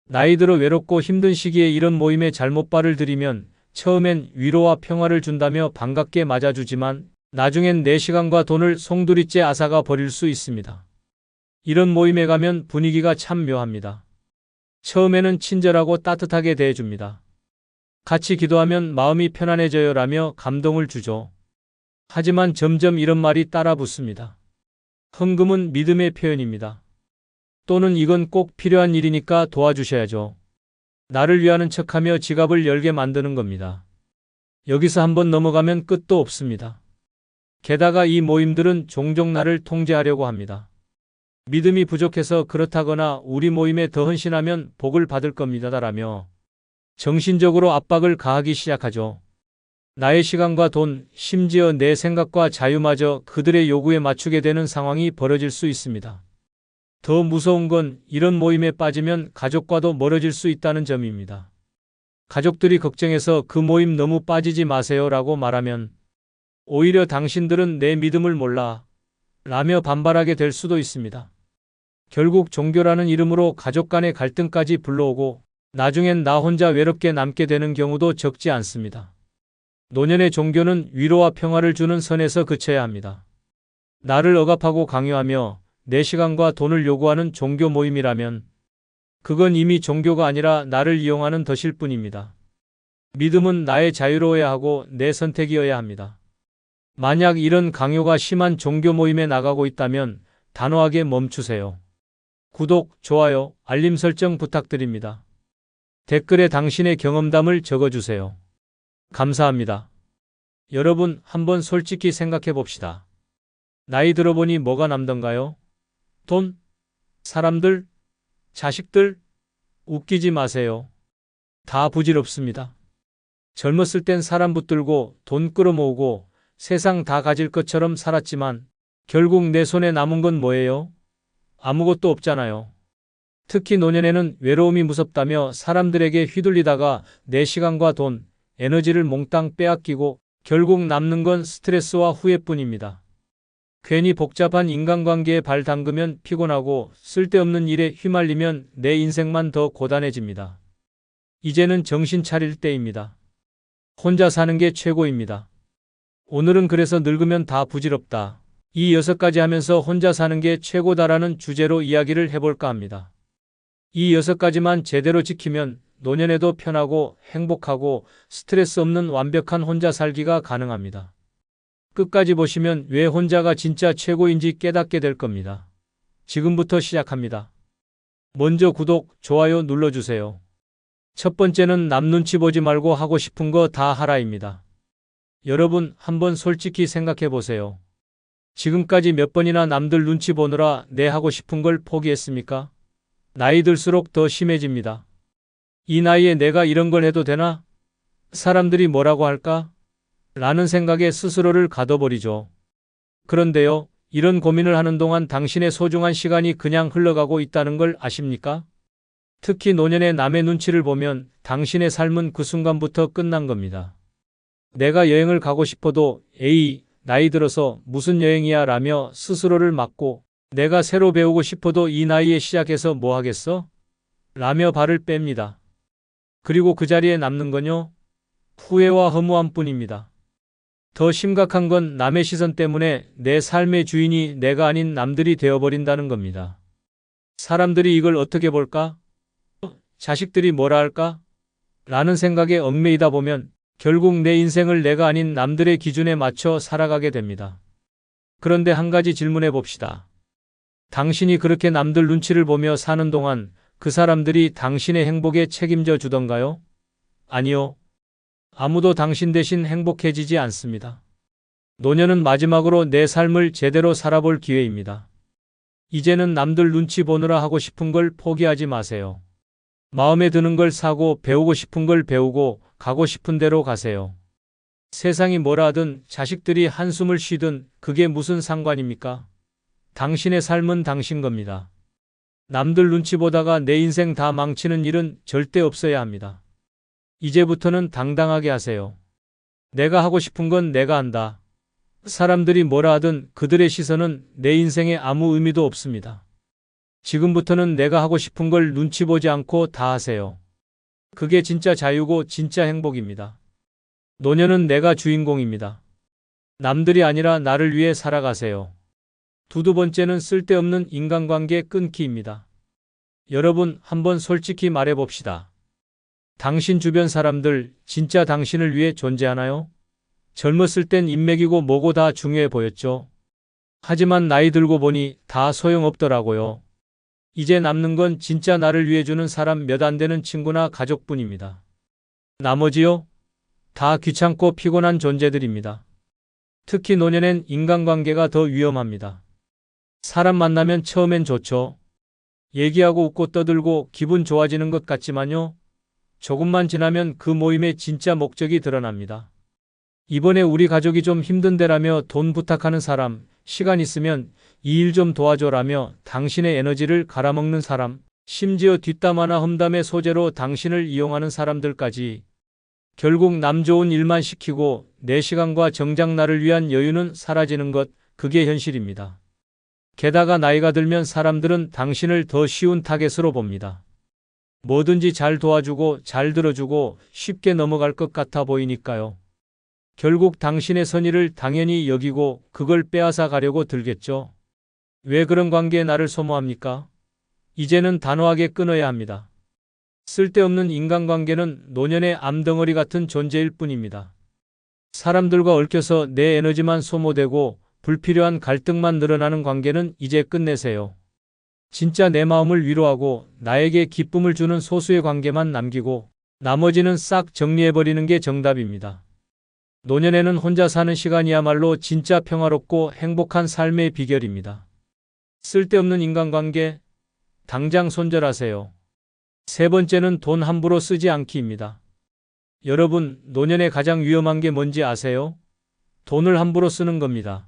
나이 들어 외롭고 힘든 시기에 이런 모임에 잘못 발을 들이면 처음엔 위로와 평화를 준다며 반갑게 맞아주지만 나중엔 내 시간과 돈을 송두리째 앗아가 버릴 수 있습니다. 이런 모임에 가면 분위기가 참 묘합니다. 처음에는 친절하고 따뜻하게 대해줍니다. 같이 기도하면 마음이 편안해져요라며 감동을 주죠. 하지만 점점 이런 말이 따라 붙습니다. 헌금은 믿음의 표현입니다. 또는 이건 꼭 필요한 일이니까 도와주셔야죠. 나를 위하는 척하며 지갑을 열게 만드는 겁니다. 여기서 한번 넘어가면 끝도 없습니다. 게다가 이 모임들은 종종 나를 통제하려고 합니다. 믿음이 부족해서 그렇다거나 우리 모임에 더 헌신하면 복을 받을 겁니다라며 정신적으로 압박을 가하기 시작하죠. 나의 시간과 돈, 심지어 내 생각과 자유마저 그들의 요구에 맞추게 되는 상황이 벌어질 수 있습니다. 더 무서운 건 이런 모임에 빠지면 가족과도 멀어질 수 있다는 점입니다. 가족들이 걱정해서 그 모임 너무 빠지지 마세요라고 말하면 오히려 당신들은 내 믿음을 몰라 라며 반발하게 될 수도 있습니다. 결국 종교라는 이름으로 가족 간의 갈등까지 불러오고 나중엔 나 혼자 외롭게 남게 되는 경우도 적지 않습니다. 노년의 종교는 위로와 평화를 주는 선에서 그쳐야 합니다. 나를 억압하고 강요하며 내 시간과 돈을 요구하는 종교 모임이라면 그건 이미 종교가 아니라 나를 이용하는 덫일 뿐입니다. 믿음은 나의 자유로워야 하고 내 선택이어야 합니다. 만약 이런 강요가 심한 종교 모임에 나가고 있다면 단호하게 멈추세요. 구독, 좋아요, 알림 설정 부탁드립니다. 댓글에 당신의 경험담을 적어주세요. 감사합니다. 여러분, 한번 솔직히 생각해 봅시다. 나이 들어보니 뭐가 남던가요? 돈? 사람들? 자식들? 웃기지 마세요. 다 부질없습니다. 젊었을 땐 사람 붙들고 돈 끌어모으고 세상 다 가질 것처럼 살았지만 결국 내 손에 남은 건 뭐예요? 아무것도 없잖아요. 특히 노년에는 외로움이 무섭다며 사람들에게 휘둘리다가 내 시간과 돈, 에너지를 몽땅 빼앗기고 결국 남는 건 스트레스와 후회뿐입니다. 괜히 복잡한 인간관계에 발 담그면 피곤하고 쓸데없는 일에 휘말리면 내 인생만 더 고단해집니다. 이제는 정신 차릴 때입니다. 혼자 사는 게 최고입니다. 오늘은 그래서 늙으면 다 부질없다. 이 6가지 하면서 혼자 사는 게 최고다라는 주제로 이야기를 해볼까 합니다. 이 6가지만 제대로 지키면 노년에도 편하고 행복하고 스트레스 없는 완벽한 혼자 살기가 가능합니다. 끝까지 보시면 왜 혼자가 진짜 최고인지 깨닫게 될 겁니다. 지금부터 시작합니다. 먼저 구독, 좋아요 눌러주세요. 첫 번째는 남 눈치 보지 말고 하고 싶은 거 다 하라입니다. 여러분, 한번 솔직히 생각해 보세요. 지금까지 몇 번이나 남들 눈치 보느라 내 하고 싶은 걸 포기했습니까? 나이 들수록 더 심해집니다. 이 나이에 내가 이런 걸 해도 되나? 사람들이 뭐라고 할까? 라는 생각에 스스로를 가둬버리죠. 그런데요, 이런 고민을 하는 동안 당신의 소중한 시간이 그냥 흘러가고 있다는 걸 아십니까? 특히 노년에 남의 눈치를 보면 당신의 삶은 그 순간부터 끝난 겁니다. 내가 여행을 가고 싶어도 에이, 나이 들어서 무슨 여행이야 라며 스스로를 막고 내가 새로 배우고 싶어도 이 나이에 시작해서 뭐 하겠어? 라며 발을 뺍니다. 그리고 그 자리에 남는 건요, 후회와 허무함 뿐입니다. 더 심각한 건 남의 시선 때문에 내 삶의 주인이 내가 아닌 남들이 되어버린다는 겁니다. 사람들이 이걸 어떻게 볼까? 자식들이 뭐라 할까? 라는 생각에 얽매이다 보면 결국 내 인생을 내가 아닌 남들의 기준에 맞춰 살아가게 됩니다. 그런데 한 가지 질문해 봅시다. 당신이 그렇게 남들 눈치를 보며 사는 동안 그 사람들이 당신의 행복에 책임져 주던가요? 아니요. 아무도 당신 대신 행복해지지 않습니다. 노년은 마지막으로 내 삶을 제대로 살아볼 기회입니다. 이제는 남들 눈치 보느라 하고 싶은 걸 포기하지 마세요. 마음에 드는 걸 사고 배우고 싶은 걸 배우고 가고 싶은 대로 가세요. 세상이 뭐라 하든 자식들이 한숨을 쉬든 그게 무슨 상관입니까? 당신의 삶은 당신 겁니다. 남들 눈치 보다가 내 인생 다 망치는 일은 절대 없어야 합니다. 이제부터는 당당하게 하세요. 내가 하고 싶은 건 내가 한다. 사람들이 뭐라 하든 그들의 시선은 내 인생에 아무 의미도 없습니다. 지금부터는 내가 하고 싶은 걸 눈치 보지 않고 다 하세요. 그게 진짜 자유고 진짜 행복입니다. 노년은 내가 주인공입니다. 남들이 아니라 나를 위해 살아가세요. 두 번째는 쓸데없는 인간관계 끊기입니다. 여러분, 한번 솔직히 말해봅시다. 당신 주변 사람들 진짜 당신을 위해 존재하나요? 젊었을 땐 인맥이고 뭐고 다 중요해 보였죠. 하지만 나이 들고 보니 다 소용없더라고요. 이제 남는 건 진짜 나를 위해 주는 사람 몇 안 되는 친구나 가족뿐입니다. 나머지요? 다 귀찮고 피곤한 존재들입니다. 특히 노년엔 인간관계가 더 위험합니다. 사람 만나면 처음엔 좋죠. 얘기하고 웃고 떠들고 기분 좋아지는 것 같지만요. 조금만 지나면 그 모임의 진짜 목적이 드러납니다. 이번에 우리 가족이 좀 힘든데라며 돈 부탁하는 사람, 시간 있으면 이 일 좀 도와줘라며 당신의 에너지를 갈아먹는 사람, 심지어 뒷담 화나 험담의 소재로 당신을 이용하는 사람들까지 결국 남 좋은 일만 시키고 내 시간과 정작 나를 위한 여유는 사라지는 것, 그게 현실입니다. 게다가 나이가 들면 사람들은 당신을 더 쉬운 타겟으로 봅니다. 뭐든지 잘 도와주고 잘 들어주고 쉽게 넘어갈 것 같아 보이니까요. 결국 당신의 선의를 당연히 여기고 그걸 빼앗아 가려고 들겠죠. 왜 그런 관계에 나를 소모합니까? 이제는 단호하게 끊어야 합니다. 쓸데없는 인간관계는 노년의 암덩어리 같은 존재일 뿐입니다. 사람들과 얽혀서 내 에너지만 소모되고 불필요한 갈등만 늘어나는 관계는 이제 끝내세요. 진짜 내 마음을 위로하고 나에게 기쁨을 주는 소수의 관계만 남기고 나머지는 싹 정리해버리는 게 정답입니다. 노년에는 혼자 사는 시간이야말로 진짜 평화롭고 행복한 삶의 비결입니다. 쓸데없는 인간관계, 당장 손절하세요. 세 번째는 돈 함부로 쓰지 않기입니다. 여러분, 노년에 가장 위험한 게 뭔지 아세요? 돈을 함부로 쓰는 겁니다.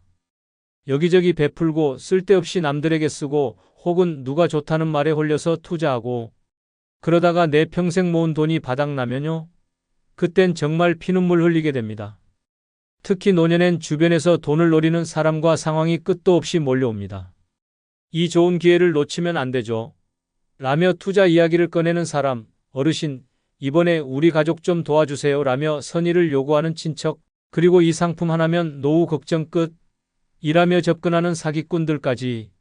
여기저기 베풀고 쓸데없이 남들에게 쓰고 혹은 누가 좋다는 말에 홀려서 투자하고 그러다가 내 평생 모은 돈이 바닥나면요. 그땐 정말 피눈물 흘리게 됩니다. 특히 노년엔 주변에서 돈을 노리는 사람과 상황이 끝도 없이 몰려옵니다. 이 좋은 기회를 놓치면 안 되죠. 라며 투자 이야기를 꺼내는 사람, 어르신, 이번에 우리 가족 좀 도와주세요 라며 선의를 요구하는 친척, 그리고 이 상품 하나면 노후 걱정 끝, 이라며 접근하는 사기꾼들까지.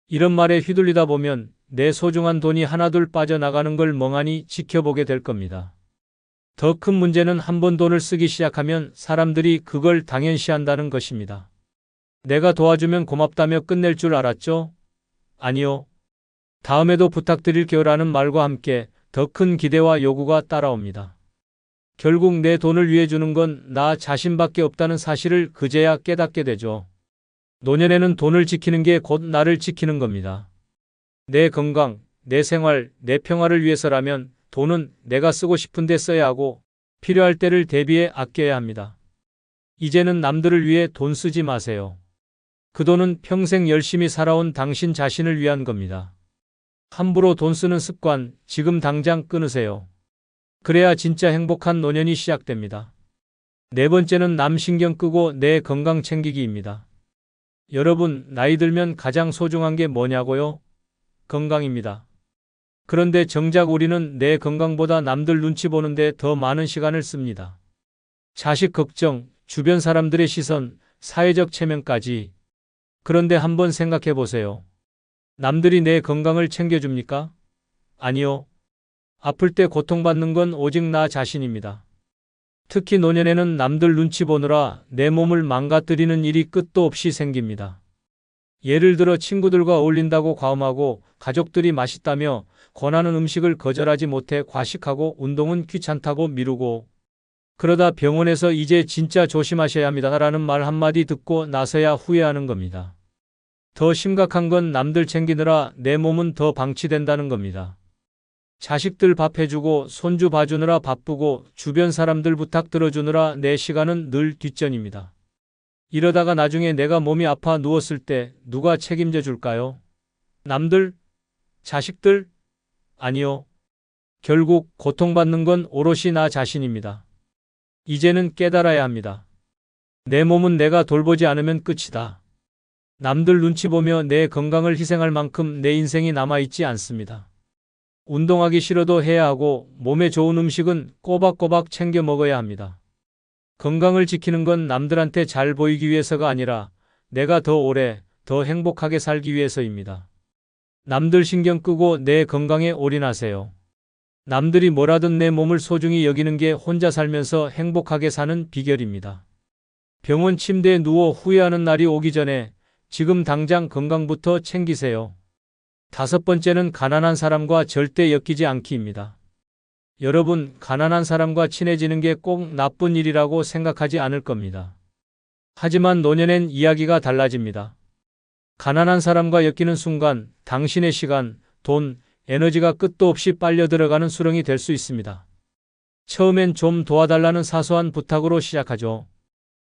이런 말에 휘둘리다 보면 내 소중한 돈이 하나둘 빠져나가는 걸 멍하니 지켜보게 될 겁니다. 더 큰 문제는 한 번 돈을 쓰기 시작하면 사람들이 그걸 당연시한다는 것입니다. 내가 도와주면 고맙다며 끝낼 줄 알았죠? 아니요. 다음에도 부탁드릴게요 라는 말과 함께 더 큰 기대와 요구가 따라옵니다. 결국 내 돈을 위해 주는 건 나 자신밖에 없다는 사실을 그제야 깨닫게 되죠. 노년에는 돈을 지키는 게 곧 나를 지키는 겁니다. 내 건강, 내 생활, 내 평화를 위해서라면 돈은 내가 쓰고 싶은데 써야 하고 필요할 때를 대비해 아껴야 합니다. 이제는 남들을 위해 돈 쓰지 마세요. 그 돈은 평생 열심히 살아온 당신 자신을 위한 겁니다. 함부로 돈 쓰는 습관 지금 당장 끊으세요. 그래야 진짜 행복한 노년이 시작됩니다. 네 번째는 남 신경 끄고 내 건강 챙기기입니다. 여러분, 나이 들면 가장 소중한 게 뭐냐고요? 건강입니다. 그런데 정작 우리는 내 건강보다 남들 눈치 보는데 더 많은 시간을 씁니다. 자식 걱정, 주변 사람들의 시선, 사회적 체면까지. 그런데 한번 생각해 보세요. 남들이 내 건강을 챙겨줍니까? 아니요. 아플 때 고통받는 건 오직 나 자신입니다. 특히 노년에는 남들 눈치 보느라 내 몸을 망가뜨리는 일이 끝도 없이 생깁니다. 예를 들어 친구들과 어울린다고 과음하고 가족들이 맛있다며 권하는 음식을 거절하지 못해 과식하고 운동은 귀찮다고 미루고 그러다 병원에서 이제 진짜 조심하셔야 합니다라는 말 한마디 듣고 나서야 후회하는 겁니다. 더 심각한 건 남들 챙기느라 내 몸은 더 방치된다는 겁니다. 자식들 밥 해주고 손주 봐주느라 바쁘고 주변 사람들 부탁 들어주느라 내 시간은 늘 뒷전입니다. 이러다가 나중에 내가 몸이 아파 누웠을 때 누가 책임져 줄까요? 남들? 자식들? 아니요. 결국 고통받는 건 오롯이 나 자신입니다. 이제는 깨달아야 합니다. 내 몸은 내가 돌보지 않으면 끝이다. 남들 눈치 보며 내 건강을 희생할 만큼 내 인생이 남아있지 않습니다. 운동하기 싫어도 해야 하고 몸에 좋은 음식은 꼬박꼬박 챙겨 먹어야 합니다. 건강을 지키는 건 남들한테 잘 보이기 위해서가 아니라 내가 더 오래, 더 행복하게 살기 위해서입니다. 남들 신경 끄고 내 건강에 올인하세요. 남들이 뭐라든 내 몸을 소중히 여기는 게 혼자 살면서 행복하게 사는 비결입니다. 병원 침대에 누워 후회하는 날이 오기 전에 지금 당장 건강부터 챙기세요. 다섯 번째는 가난한 사람과 절대 엮이지 않기입니다. 여러분, 가난한 사람과 친해지는 게 꼭 나쁜 일이라고 생각하지 않을 겁니다. 하지만 노년엔 이야기가 달라집니다. 가난한 사람과 엮이는 순간 당신의 시간, 돈, 에너지가 끝도 없이 빨려 들어가는 수렁이 될 수 있습니다. 처음엔 좀 도와달라는 사소한 부탁으로 시작하죠.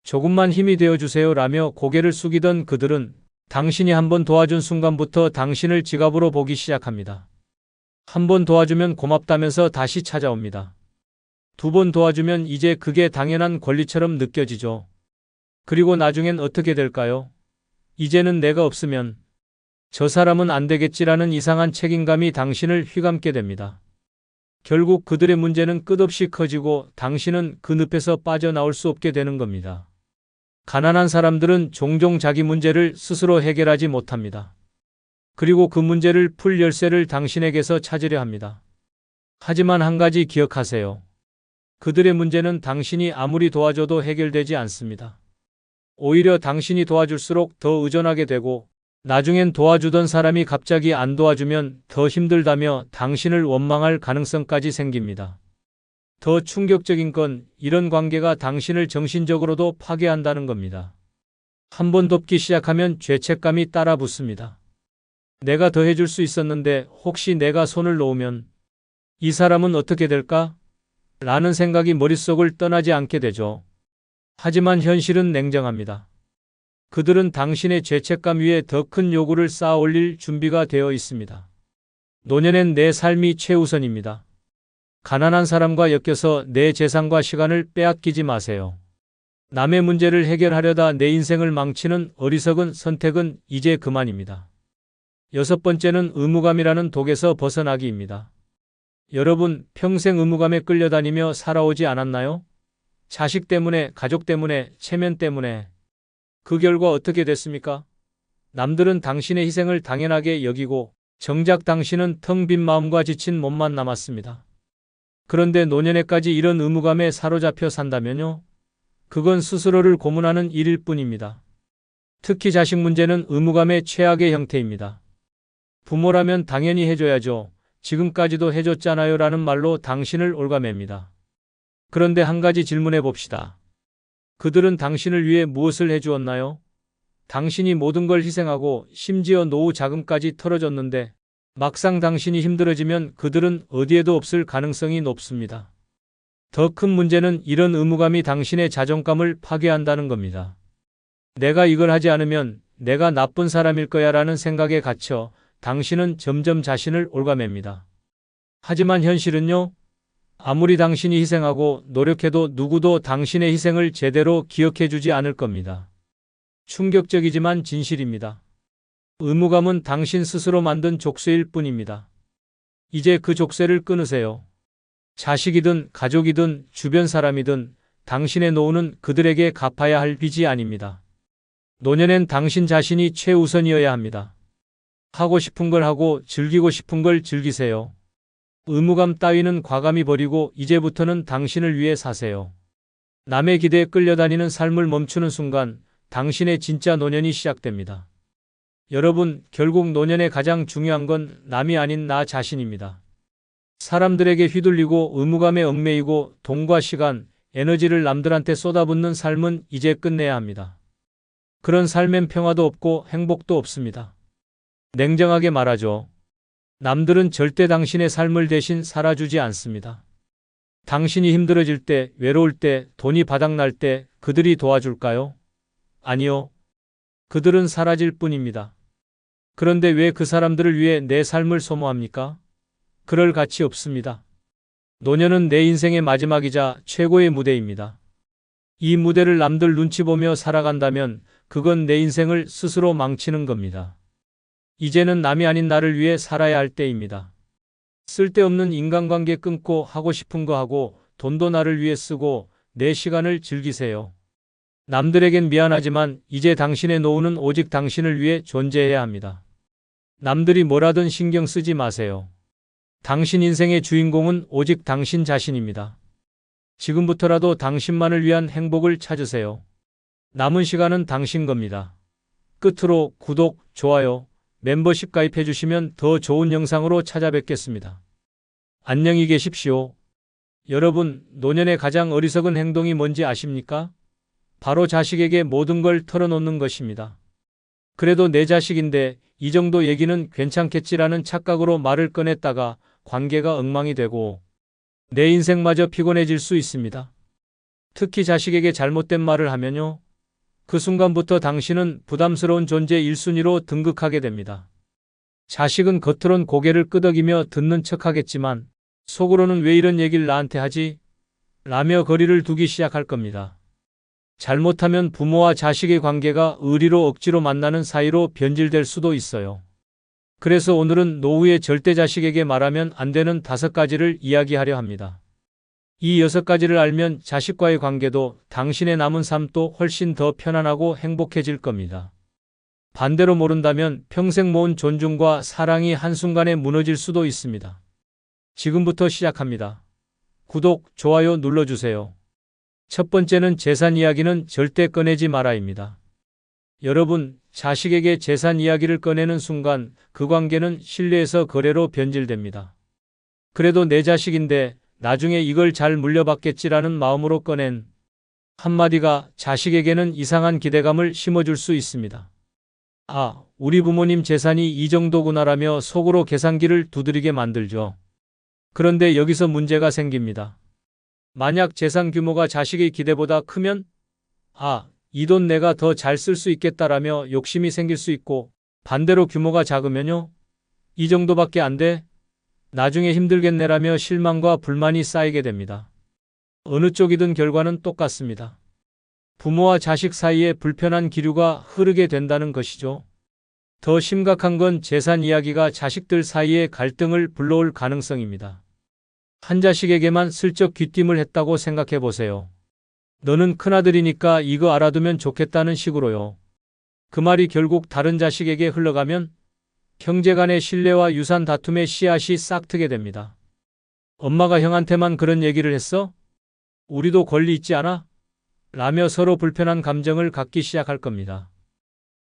조금만 힘이 되어주세요 라며 고개를 숙이던 그들은 당신이 한번 도와준 순간부터 당신을 지갑으로 보기 시작합니다. 한 번 도와주면 고맙다면서 다시 찾아옵니다. 두 번 도와주면 이제 그게 당연한 권리처럼 느껴지죠. 그리고 나중엔 어떻게 될까요? 이제는 내가 없으면 저 사람은 안 되겠지라는 이상한 책임감이 당신을 휘감게 됩니다. 결국 그들의 문제는 끝없이 커지고 당신은 그 늪에서 빠져나올 수 없게 되는 겁니다. 가난한 사람들은 종종 자기 문제를 스스로 해결하지 못합니다. 그리고 그 문제를 풀 열쇠를 당신에게서 찾으려 합니다. 하지만 한 가지 기억하세요. 그들의 문제는 당신이 아무리 도와줘도 해결되지 않습니다. 오히려 당신이 도와줄수록 더 의존하게 되고 나중엔 도와주던 사람이 갑자기 안 도와주면 더 힘들다며 당신을 원망할 가능성까지 생깁니다. 더 충격적인 건 이런 관계가 당신을 정신적으로도 파괴한다는 겁니다. 한번 돕기 시작하면 죄책감이 따라 붙습니다. 내가 더 해줄 수 있었는데 혹시 내가 손을 놓으면 이 사람은 어떻게 될까? 라는 생각이 머릿속을 떠나지 않게 되죠. 하지만 현실은 냉정합니다. 그들은 당신의 죄책감 위에 더 큰 요구를 쌓아 올릴 준비가 되어 있습니다. 노년엔 내 삶이 최우선입니다. 가난한 사람과 엮여서 내 재산과 시간을 빼앗기지 마세요. 남의 문제를 해결하려다 내 인생을 망치는 어리석은 선택은 이제 그만입니다. 6번째는 의무감이라는 독에서 벗어나기입니다. 여러분, 평생 의무감에 끌려다니며 살아오지 않았나요? 자식 때문에, 가족 때문에, 체면 때문에. 그 결과 어떻게 됐습니까? 남들은 당신의 희생을 당연하게 여기고 정작 당신은 텅 빈 마음과 지친 몸만 남았습니다. 그런데 노년에까지 이런 의무감에 사로잡혀 산다면요? 그건 스스로를 고문하는 일일 뿐입니다. 특히 자식 문제는 의무감의 최악의 형태입니다. 부모라면 당연히 해줘야죠. 지금까지도 해줬잖아요 라는 말로 당신을 옭아맵니다. 그런데 한 가지 질문해 봅시다. 그들은 당신을 위해 무엇을 해주었나요? 당신이 모든 걸 희생하고 심지어 노후 자금까지 털어줬는데 막상 당신이 힘들어지면 그들은 어디에도 없을 가능성이 높습니다. 더 큰 문제는 이런 의무감이 당신의 자존감을 파괴한다는 겁니다. 내가 이걸 하지 않으면 내가 나쁜 사람일 거야 라는 생각에 갇혀 당신은 점점 자신을 옭아맵니다. 하지만 현실은요? 아무리 당신이 희생하고 노력해도 누구도 당신의 희생을 제대로 기억해주지 않을 겁니다. 충격적이지만 진실입니다. 의무감은 당신 스스로 만든 족쇄일 뿐입니다. 이제 그 족쇄를 끊으세요. 자식이든 가족이든 주변 사람이든 당신의 노후는 그들에게 갚아야 할 빚이 아닙니다. 노년엔 당신 자신이 최우선이어야 합니다. 하고 싶은 걸 하고 즐기고 싶은 걸 즐기세요. 의무감 따위는 과감히 버리고 이제부터는 당신을 위해 사세요. 남의 기대에 끌려다니는 삶을 멈추는 순간 당신의 진짜 노년이 시작됩니다. 여러분, 결국 노년의 가장 중요한 건 남이 아닌 나 자신입니다. 사람들에게 휘둘리고 의무감에 얽매이고 돈과 시간, 에너지를 남들한테 쏟아붓는 삶은 이제 끝내야 합니다. 그런 삶엔 평화도 없고 행복도 없습니다. 냉정하게 말하죠. 남들은 절대 당신의 삶을 대신 살아주지 않습니다. 당신이 힘들어질 때, 외로울 때, 돈이 바닥날 때 그들이 도와줄까요? 아니요. 그들은 사라질 뿐입니다. 그런데 왜 그 사람들을 위해 내 삶을 소모합니까? 그럴 가치 없습니다. 노년은 내 인생의 마지막이자 최고의 무대입니다. 이 무대를 남들 눈치 보며 살아간다면 그건 내 인생을 스스로 망치는 겁니다. 이제는 남이 아닌 나를 위해 살아야 할 때입니다. 쓸데없는 인간관계 끊고 하고 싶은 거 하고 돈도 나를 위해 쓰고 내 시간을 즐기세요. 남들에겐 미안하지만 이제 당신의 노후는 오직 당신을 위해 존재해야 합니다. 남들이 뭐라든 신경 쓰지 마세요. 당신 인생의 주인공은 오직 당신 자신입니다. 지금부터라도 당신만을 위한 행복을 찾으세요. 남은 시간은 당신 겁니다. 끝으로 구독, 좋아요, 멤버십 가입해 주시면 더 좋은 영상으로 찾아뵙겠습니다. 안녕히 계십시오. 여러분, 노년의 가장 어리석은 행동이 뭔지 아십니까? 바로 자식에게 모든 걸 털어놓는 것입니다. 그래도 내 자식인데 이 정도 얘기는 괜찮겠지라는 착각으로 말을 꺼냈다가 관계가 엉망이 되고 내 인생마저 피곤해질 수 있습니다. 특히 자식에게 잘못된 말을 하면요. 그 순간부터 당신은 부담스러운 존재 1순위로 등극하게 됩니다. 자식은 겉으론 고개를 끄덕이며 듣는 척하겠지만 속으로는 왜 이런 얘기를 나한테 하지? 라며 거리를 두기 시작할 겁니다. 잘못하면 부모와 자식의 관계가 의리로 억지로 만나는 사이로 변질될 수도 있어요. 그래서 오늘은 노후에 절대 자식에게 말하면 안 되는 5가지를 이야기하려 합니다. 이 6가지를 알면 자식과의 관계도 당신의 남은 삶도 훨씬 더 편안하고 행복해질 겁니다. 반대로 모른다면 평생 모은 존중과 사랑이 한순간에 무너질 수도 있습니다. 지금부터 시작합니다. 구독, 좋아요 눌러주세요. 첫 번째는 재산 이야기는 절대 꺼내지 마라입니다. 여러분, 자식에게 재산 이야기를 꺼내는 순간 그 관계는 신뢰에서 거래로 변질됩니다. 그래도 내 자식인데 나중에 이걸 잘 물려받겠지라는 마음으로 꺼낸 한마디가 자식에게는 이상한 기대감을 심어줄 수 있습니다. 아, 우리 부모님 재산이 이 정도구나라며 속으로 계산기를 두드리게 만들죠. 그런데 여기서 문제가 생깁니다. 만약 재산 규모가 자식의 기대보다 크면 이 돈 내가 더 잘 쓸 수 있겠다라며 욕심이 생길 수 있고, 반대로 규모가 작으면요. 이 정도밖에 안 돼? 나중에 힘들겠네라며 실망과 불만이 쌓이게 됩니다. 어느 쪽이든 결과는 똑같습니다. 부모와 자식 사이에 불편한 기류가 흐르게 된다는 것이죠. 더 심각한 건 재산 이야기가 자식들 사이에 갈등을 불러올 가능성입니다. 한 자식에게만 슬쩍 귀띔을 했다고 생각해 보세요. 너는 큰아들이니까 이거 알아두면 좋겠다는 식으로요. 그 말이 결국 다른 자식에게 흘러가면 형제간의 신뢰와 유산 다툼의 씨앗이 싹트게 됩니다. 엄마가 형한테만 그런 얘기를 했어? 우리도 권리 있지 않아? 라며 서로 불편한 감정을 갖기 시작할 겁니다.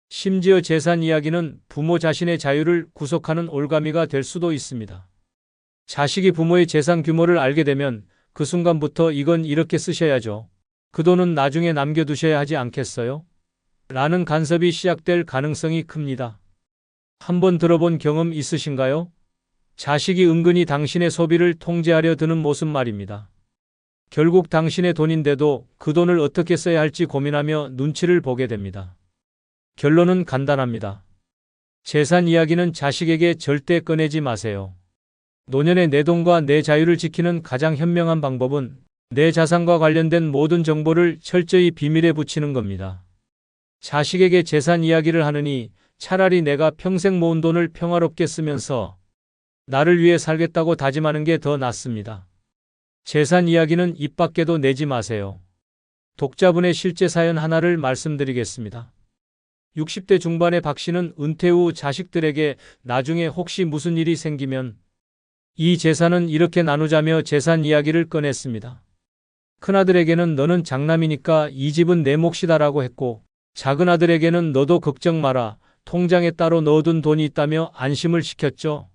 심지어 재산 이야기는 부모 자신의 자유를 구속하는 올가미가 될 수도 있습니다. 자식이 부모의 재산 규모를 알게 되면 그 순간부터 이건 이렇게 쓰셔야죠. 그 돈은 나중에 남겨두셔야 하지 않겠어요? 라는 간섭이 시작될 가능성이 큽니다. 한번 들어본 경험 있으신가요? 자식이 은근히 당신의 소비를 통제하려 드는 모습 말입니다. 결국 당신의 돈인데도 그 돈을 어떻게 써야 할지 고민하며 눈치를 보게 됩니다. 결론은 간단합니다. 재산 이야기는 자식에게 절대 꺼내지 마세요. 노년의 내 돈과 내 자유를 지키는 가장 현명한 방법은 내 자산과 관련된 모든 정보를 철저히 비밀에 붙이는 겁니다. 자식에게 재산 이야기를 하느니 차라리 내가 평생 모은 돈을 평화롭게 쓰면서 나를 위해 살겠다고 다짐하는 게 더 낫습니다. 재산 이야기는 입 밖에도 내지 마세요. 독자분의 실제 사연 하나를 말씀드리겠습니다. 60대 중반의 박 씨는 은퇴 후 자식들에게 나중에 혹시 무슨 일이 생기면 이 재산은 이렇게 나누자며 재산 이야기를 꺼냈습니다. 큰아들에게는 너는 장남이니까 이 집은 내 몫이다라고 했고, 작은아들에게는 너도 걱정 마라, 통장에 따로 넣어둔 돈이 있다며 안심을 시켰죠.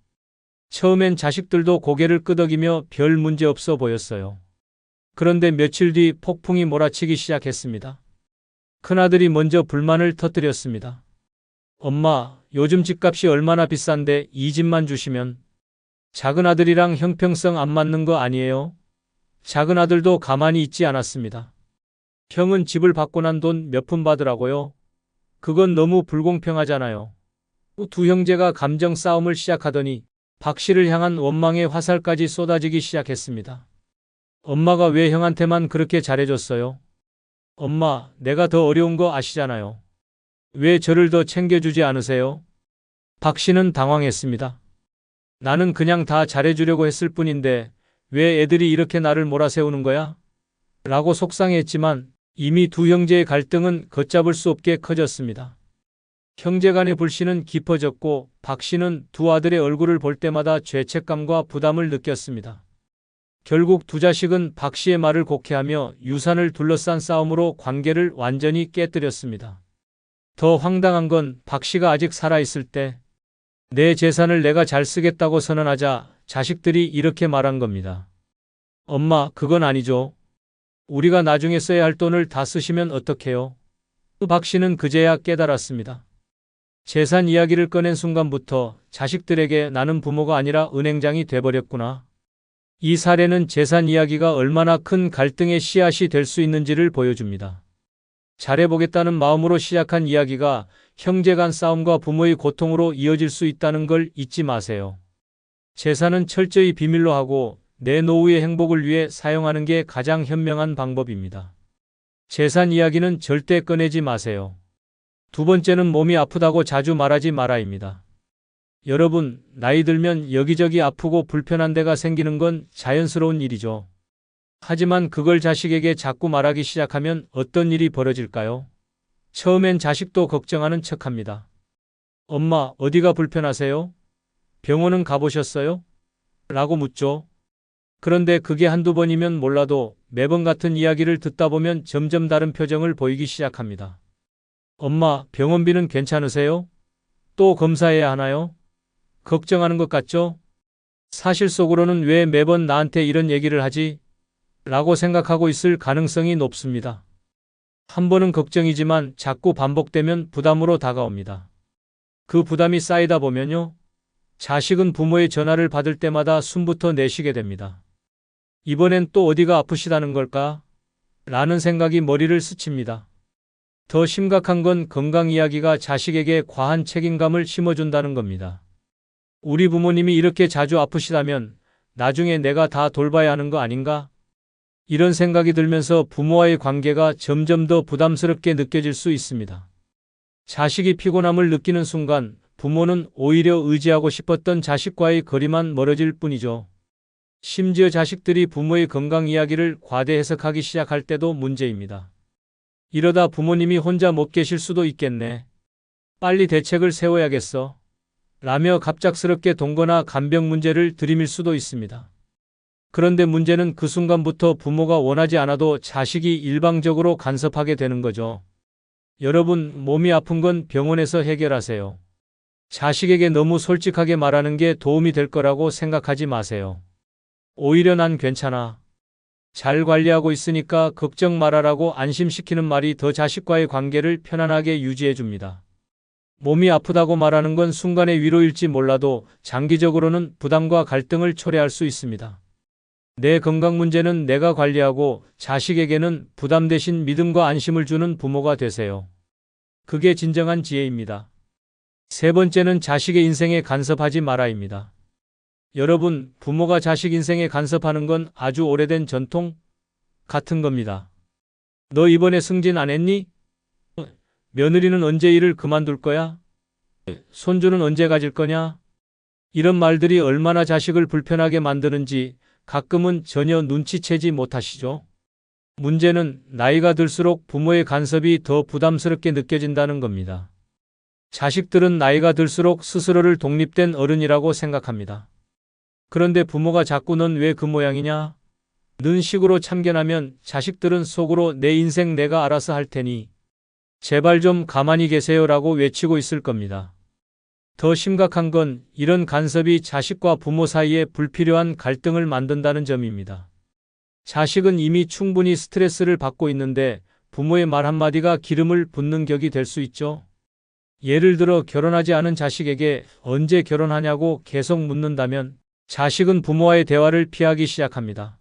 처음엔 자식들도 고개를 끄덕이며 별 문제 없어 보였어요. 그런데 며칠 뒤 폭풍이 몰아치기 시작했습니다. 큰아들이 먼저 불만을 터뜨렸습니다. 엄마, 요즘 집값이 얼마나 비싼데 이 집만 주시면. 작은아들이랑 형평성 안 맞는 거 아니에요? 작은아들도 가만히 있지 않았습니다. 형은 집을 받고 난 돈 몇 푼 받으라고요? 그건 너무 불공평하잖아요. 두 형제가 감정 싸움을 시작하더니 박 씨를 향한 원망의 화살까지 쏟아지기 시작했습니다. 엄마가 왜 형한테만 그렇게 잘해줬어요? 엄마, 내가 더 어려운 거 아시잖아요. 왜 저를 더 챙겨주지 않으세요? 박 씨는 당황했습니다. 나는 그냥 다 잘해주려고 했을 뿐인데 왜 애들이 이렇게 나를 몰아세우는 거야? 라고 속상해했지만 이미 두 형제의 갈등은 걷잡을 수 없게 커졌습니다. 형제간의 불신은 깊어졌고 박 씨는 두 아들의 얼굴을 볼 때마다 죄책감과 부담을 느꼈습니다. 결국 두 자식은 박 씨의 말을 곡해하며 유산을 둘러싼 싸움으로 관계를 완전히 깨뜨렸습니다. 더 황당한 건 박 씨가 아직 살아있을 때 내 재산을 내가 잘 쓰겠다고 선언하자 자식들이 이렇게 말한 겁니다. 엄마, 그건 아니죠. 우리가 나중에 써야 할 돈을 다 쓰시면 어떡해요? 박 씨는 그제야 깨달았습니다. 재산 이야기를 꺼낸 순간부터 자식들에게 나는 부모가 아니라 은행장이 돼버렸구나. 이 사례는 재산 이야기가 얼마나 큰 갈등의 씨앗이 될 수 있는지를 보여줍니다. 잘해보겠다는 마음으로 시작한 이야기가 형제간 싸움과 부모의 고통으로 이어질 수 있다는 걸 잊지 마세요. 재산은 철저히 비밀로 하고 내 노후의 행복을 위해 사용하는 게 가장 현명한 방법입니다. 재산 이야기는 절대 꺼내지 마세요. 두 번째는 몸이 아프다고 자주 말하지 마라입니다. 여러분, 나이 들면 여기저기 아프고 불편한 데가 생기는 건 자연스러운 일이죠. 하지만 그걸 자식에게 자꾸 말하기 시작하면 어떤 일이 벌어질까요? 처음엔 자식도 걱정하는 척합니다. 엄마, 어디가 불편하세요? 병원은 가보셨어요? 라고 묻죠. 그런데 그게 한두 번이면 몰라도 매번 같은 이야기를 듣다 보면 점점 다른 표정을 보이기 시작합니다. 엄마, 병원비는 괜찮으세요? 또 검사해야 하나요? 걱정하는 것 같죠? 사실 속으로는 왜 매번 나한테 이런 얘기를 하지? 라고 생각하고 있을 가능성이 높습니다. 한 번은 걱정이지만 자꾸 반복되면 부담으로 다가옵니다. 그 부담이 쌓이다 보면요. 자식은 부모의 전화를 받을 때마다 숨부터 내쉬게 됩니다. 이번엔 또 어디가 아프시다는 걸까? 라는 생각이 머리를 스칩니다. 더 심각한 건 건강 이야기가 자식에게 과한 책임감을 심어준다는 겁니다. 우리 부모님이 이렇게 자주 아프시다면 나중에 내가 다 돌봐야 하는 거 아닌가? 이런 생각이 들면서 부모와의 관계가 점점 더 부담스럽게 느껴질 수 있습니다. 자식이 피곤함을 느끼는 순간 부모는 오히려 의지하고 싶었던 자식과의 거리만 멀어질 뿐이죠. 심지어 자식들이 부모의 건강 이야기를 과대 해석하기 시작할 때도 문제입니다. 이러다 부모님이 혼자 못 계실 수도 있겠네. 빨리 대책을 세워야겠어. 라며 갑작스럽게 동거나 간병 문제를 들이밀 수도 있습니다. 그런데 문제는 그 순간부터 부모가 원하지 않아도 자식이 일방적으로 간섭하게 되는 거죠. 여러분, 몸이 아픈 건 병원에서 해결하세요. 자식에게 너무 솔직하게 말하는 게 도움이 될 거라고 생각하지 마세요. 오히려 난 괜찮아. 잘 관리하고 있으니까 걱정 말아라고 안심시키는 말이 더 자식과의 관계를 편안하게 유지해 줍니다. 몸이 아프다고 말하는 건 순간의 위로일지 몰라도 장기적으로는 부담과 갈등을 초래할 수 있습니다. 내 건강 문제는 내가 관리하고 자식에게는 부담 대신 믿음과 안심을 주는 부모가 되세요. 그게 진정한 지혜입니다. 세 번째는 자식의 인생에 간섭하지 마라입니다. 여러분, 부모가 자식 인생에 간섭하는 건 아주 오래된 전통 같은 겁니다. 너 이번에 승진 안 했니? 며느리는 언제 일을 그만둘 거야? 손주는 언제 가질 거냐? 이런 말들이 얼마나 자식을 불편하게 만드는지 가끔은 전혀 눈치채지 못하시죠? 문제는 나이가 들수록 부모의 간섭이 더 부담스럽게 느껴진다는 겁니다. 자식들은 나이가 들수록 스스로를 독립된 어른이라고 생각합니다. 그런데 부모가 자꾸 넌 왜 그 모양이냐? 는 식으로 참견하면 자식들은 속으로 내 인생 내가 알아서 할 테니 제발 좀 가만히 계세요라고 외치고 있을 겁니다. 더 심각한 건 이런 간섭이 자식과 부모 사이에 불필요한 갈등을 만든다는 점입니다. 자식은 이미 충분히 스트레스를 받고 있는데 부모의 말 한마디가 기름을 붓는 격이 될 수 있죠. 예를 들어 결혼하지 않은 자식에게 언제 결혼하냐고 계속 묻는다면 자식은 부모와의 대화를 피하기 시작합니다.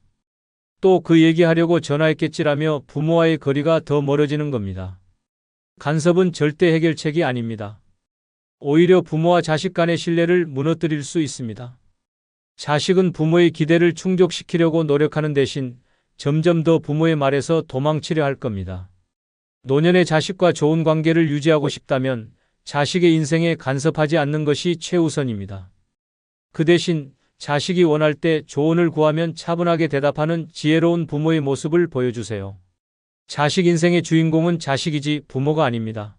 또 그 얘기하려고 전화했겠지라며 부모와의 거리가 더 멀어지는 겁니다. 간섭은 절대 해결책이 아닙니다. 오히려 부모와 자식 간의 신뢰를 무너뜨릴 수 있습니다. 자식은 부모의 기대를 충족시키려고 노력하는 대신 점점 더 부모의 말에서 도망치려 할 겁니다. 노년의 자식과 좋은 관계를 유지하고 싶다면 자식의 인생에 간섭하지 않는 것이 최우선입니다. 그 대신 자식이 원할 때 조언을 구하면 차분하게 대답하는 지혜로운 부모의 모습을 보여주세요. 자식 인생의 주인공은 자식이지 부모가 아닙니다.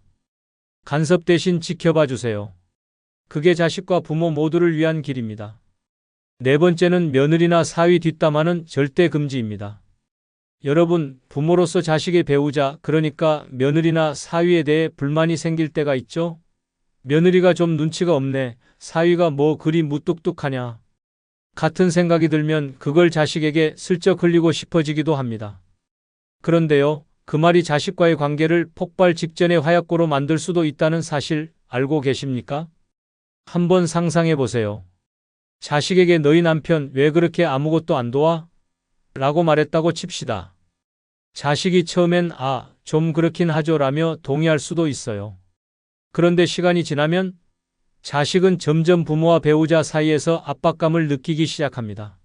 간섭 대신 지켜봐 주세요. 그게 자식과 부모 모두를 위한 길입니다. 네 번째는 며느리나 사위 뒷담화는 절대 금지입니다. 여러분, 부모로서 자식의 배우자, 그러니까 며느리나 사위에 대해 불만이 생길 때가 있죠? 며느리가 좀 눈치가 없네, 사위가 뭐 그리 무뚝뚝하냐 같은 생각이 들면 그걸 자식에게 슬쩍 흘리고 싶어지기도 합니다. 그런데요, 그 말이 자식과의 관계를 폭발 직전의 화약고로 만들 수도 있다는 사실 알고 계십니까? 한번 상상해 보세요. 자식에게 너희 남편 왜 그렇게 아무것도 안 도와? 라고 말했다고 칩시다. 자식이 처음엔 좀 그렇긴 하죠 라며 동의할 수도 있어요. 그런데 시간이 지나면 자식은 점점 부모와 배우자 사이에서 압박감을 느끼기 시작합니다.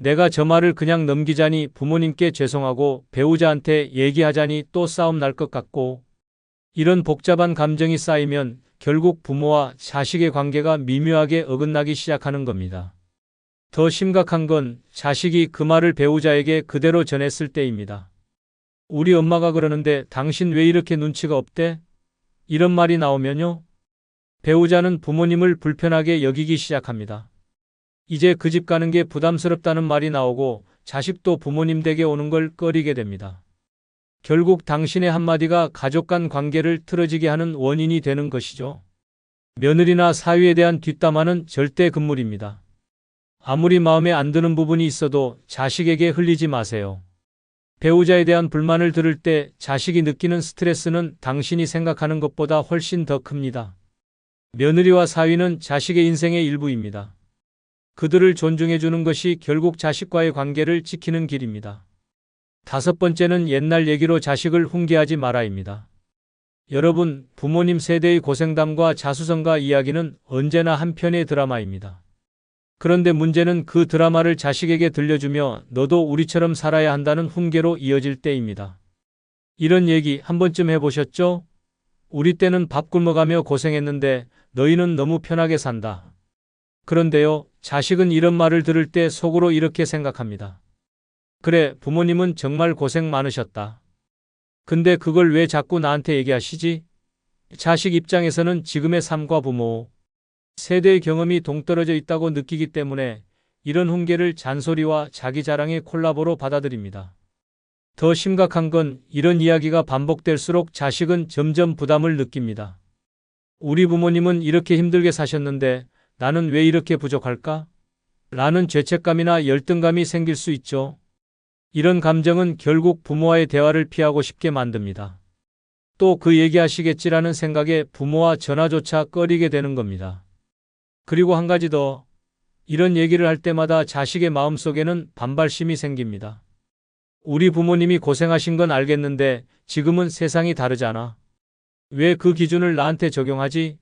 내가 저 말을 그냥 넘기자니 부모님께 죄송하고 배우자한테 얘기하자니 또 싸움 날 것 같고, 이런 복잡한 감정이 쌓이면 결국 부모와 자식의 관계가 미묘하게 어긋나기 시작하는 겁니다. 더 심각한 건 자식이 그 말을 배우자에게 그대로 전했을 때입니다. 우리 엄마가 그러는데 당신 왜 이렇게 눈치가 없대? 이런 말이 나오면요. 배우자는 부모님을 불편하게 여기기 시작합니다. 이제 그 집 가는 게 부담스럽다는 말이 나오고 자식도 부모님 댁에 오는 걸 꺼리게 됩니다. 결국 당신의 한마디가 가족 간 관계를 틀어지게 하는 원인이 되는 것이죠. 며느리나 사위에 대한 뒷담화는 절대 금물입니다. 아무리 마음에 안 드는 부분이 있어도 자식에게 흘리지 마세요. 배우자에 대한 불만을 들을 때 자식이 느끼는 스트레스는 당신이 생각하는 것보다 훨씬 더 큽니다. 며느리와 사위는 자식의 인생의 일부입니다. 그들을 존중해 주는 것이 결국 자식과의 관계를 지키는 길입니다. 5번째는 옛날 얘기로 자식을 훈계하지 마라입니다. 여러분, 부모님 세대의 고생담과 자수성가 이야기는 언제나 한 편의 드라마입니다. 그런데 문제는 그 드라마를 자식에게 들려주며 너도 우리처럼 살아야 한다는 훈계로 이어질 때입니다. 이런 얘기 한 번쯤 해보셨죠? 우리 때는 밥 굶어가며 고생했는데 너희는 너무 편하게 산다. 그런데요, 자식은 이런 말을 들을 때 속으로 이렇게 생각합니다. 그래, 부모님은 정말 고생 많으셨다. 근데 그걸 왜 자꾸 나한테 얘기하시지? 자식 입장에서는 지금의 삶과 부모, 세대의 경험이 동떨어져 있다고 느끼기 때문에 이런 훈계를 잔소리와 자기 자랑의 콜라보로 받아들입니다. 더 심각한 건 이런 이야기가 반복될수록 자식은 점점 부담을 느낍니다. 우리 부모님은 이렇게 힘들게 사셨는데 나는 왜 이렇게 부족할까? 라는 죄책감이나 열등감이 생길 수 있죠. 이런 감정은 결국 부모와의 대화를 피하고 싶게 만듭니다. 또 그 얘기하시겠지라는 생각에 부모와 전화조차 꺼리게 되는 겁니다. 그리고 한 가지 더, 이런 얘기를 할 때마다 자식의 마음속에는 반발심이 생깁니다. 우리 부모님이 고생하신 건 알겠는데 지금은 세상이 다르잖아. 왜 그 기준을 나한테 적용하지?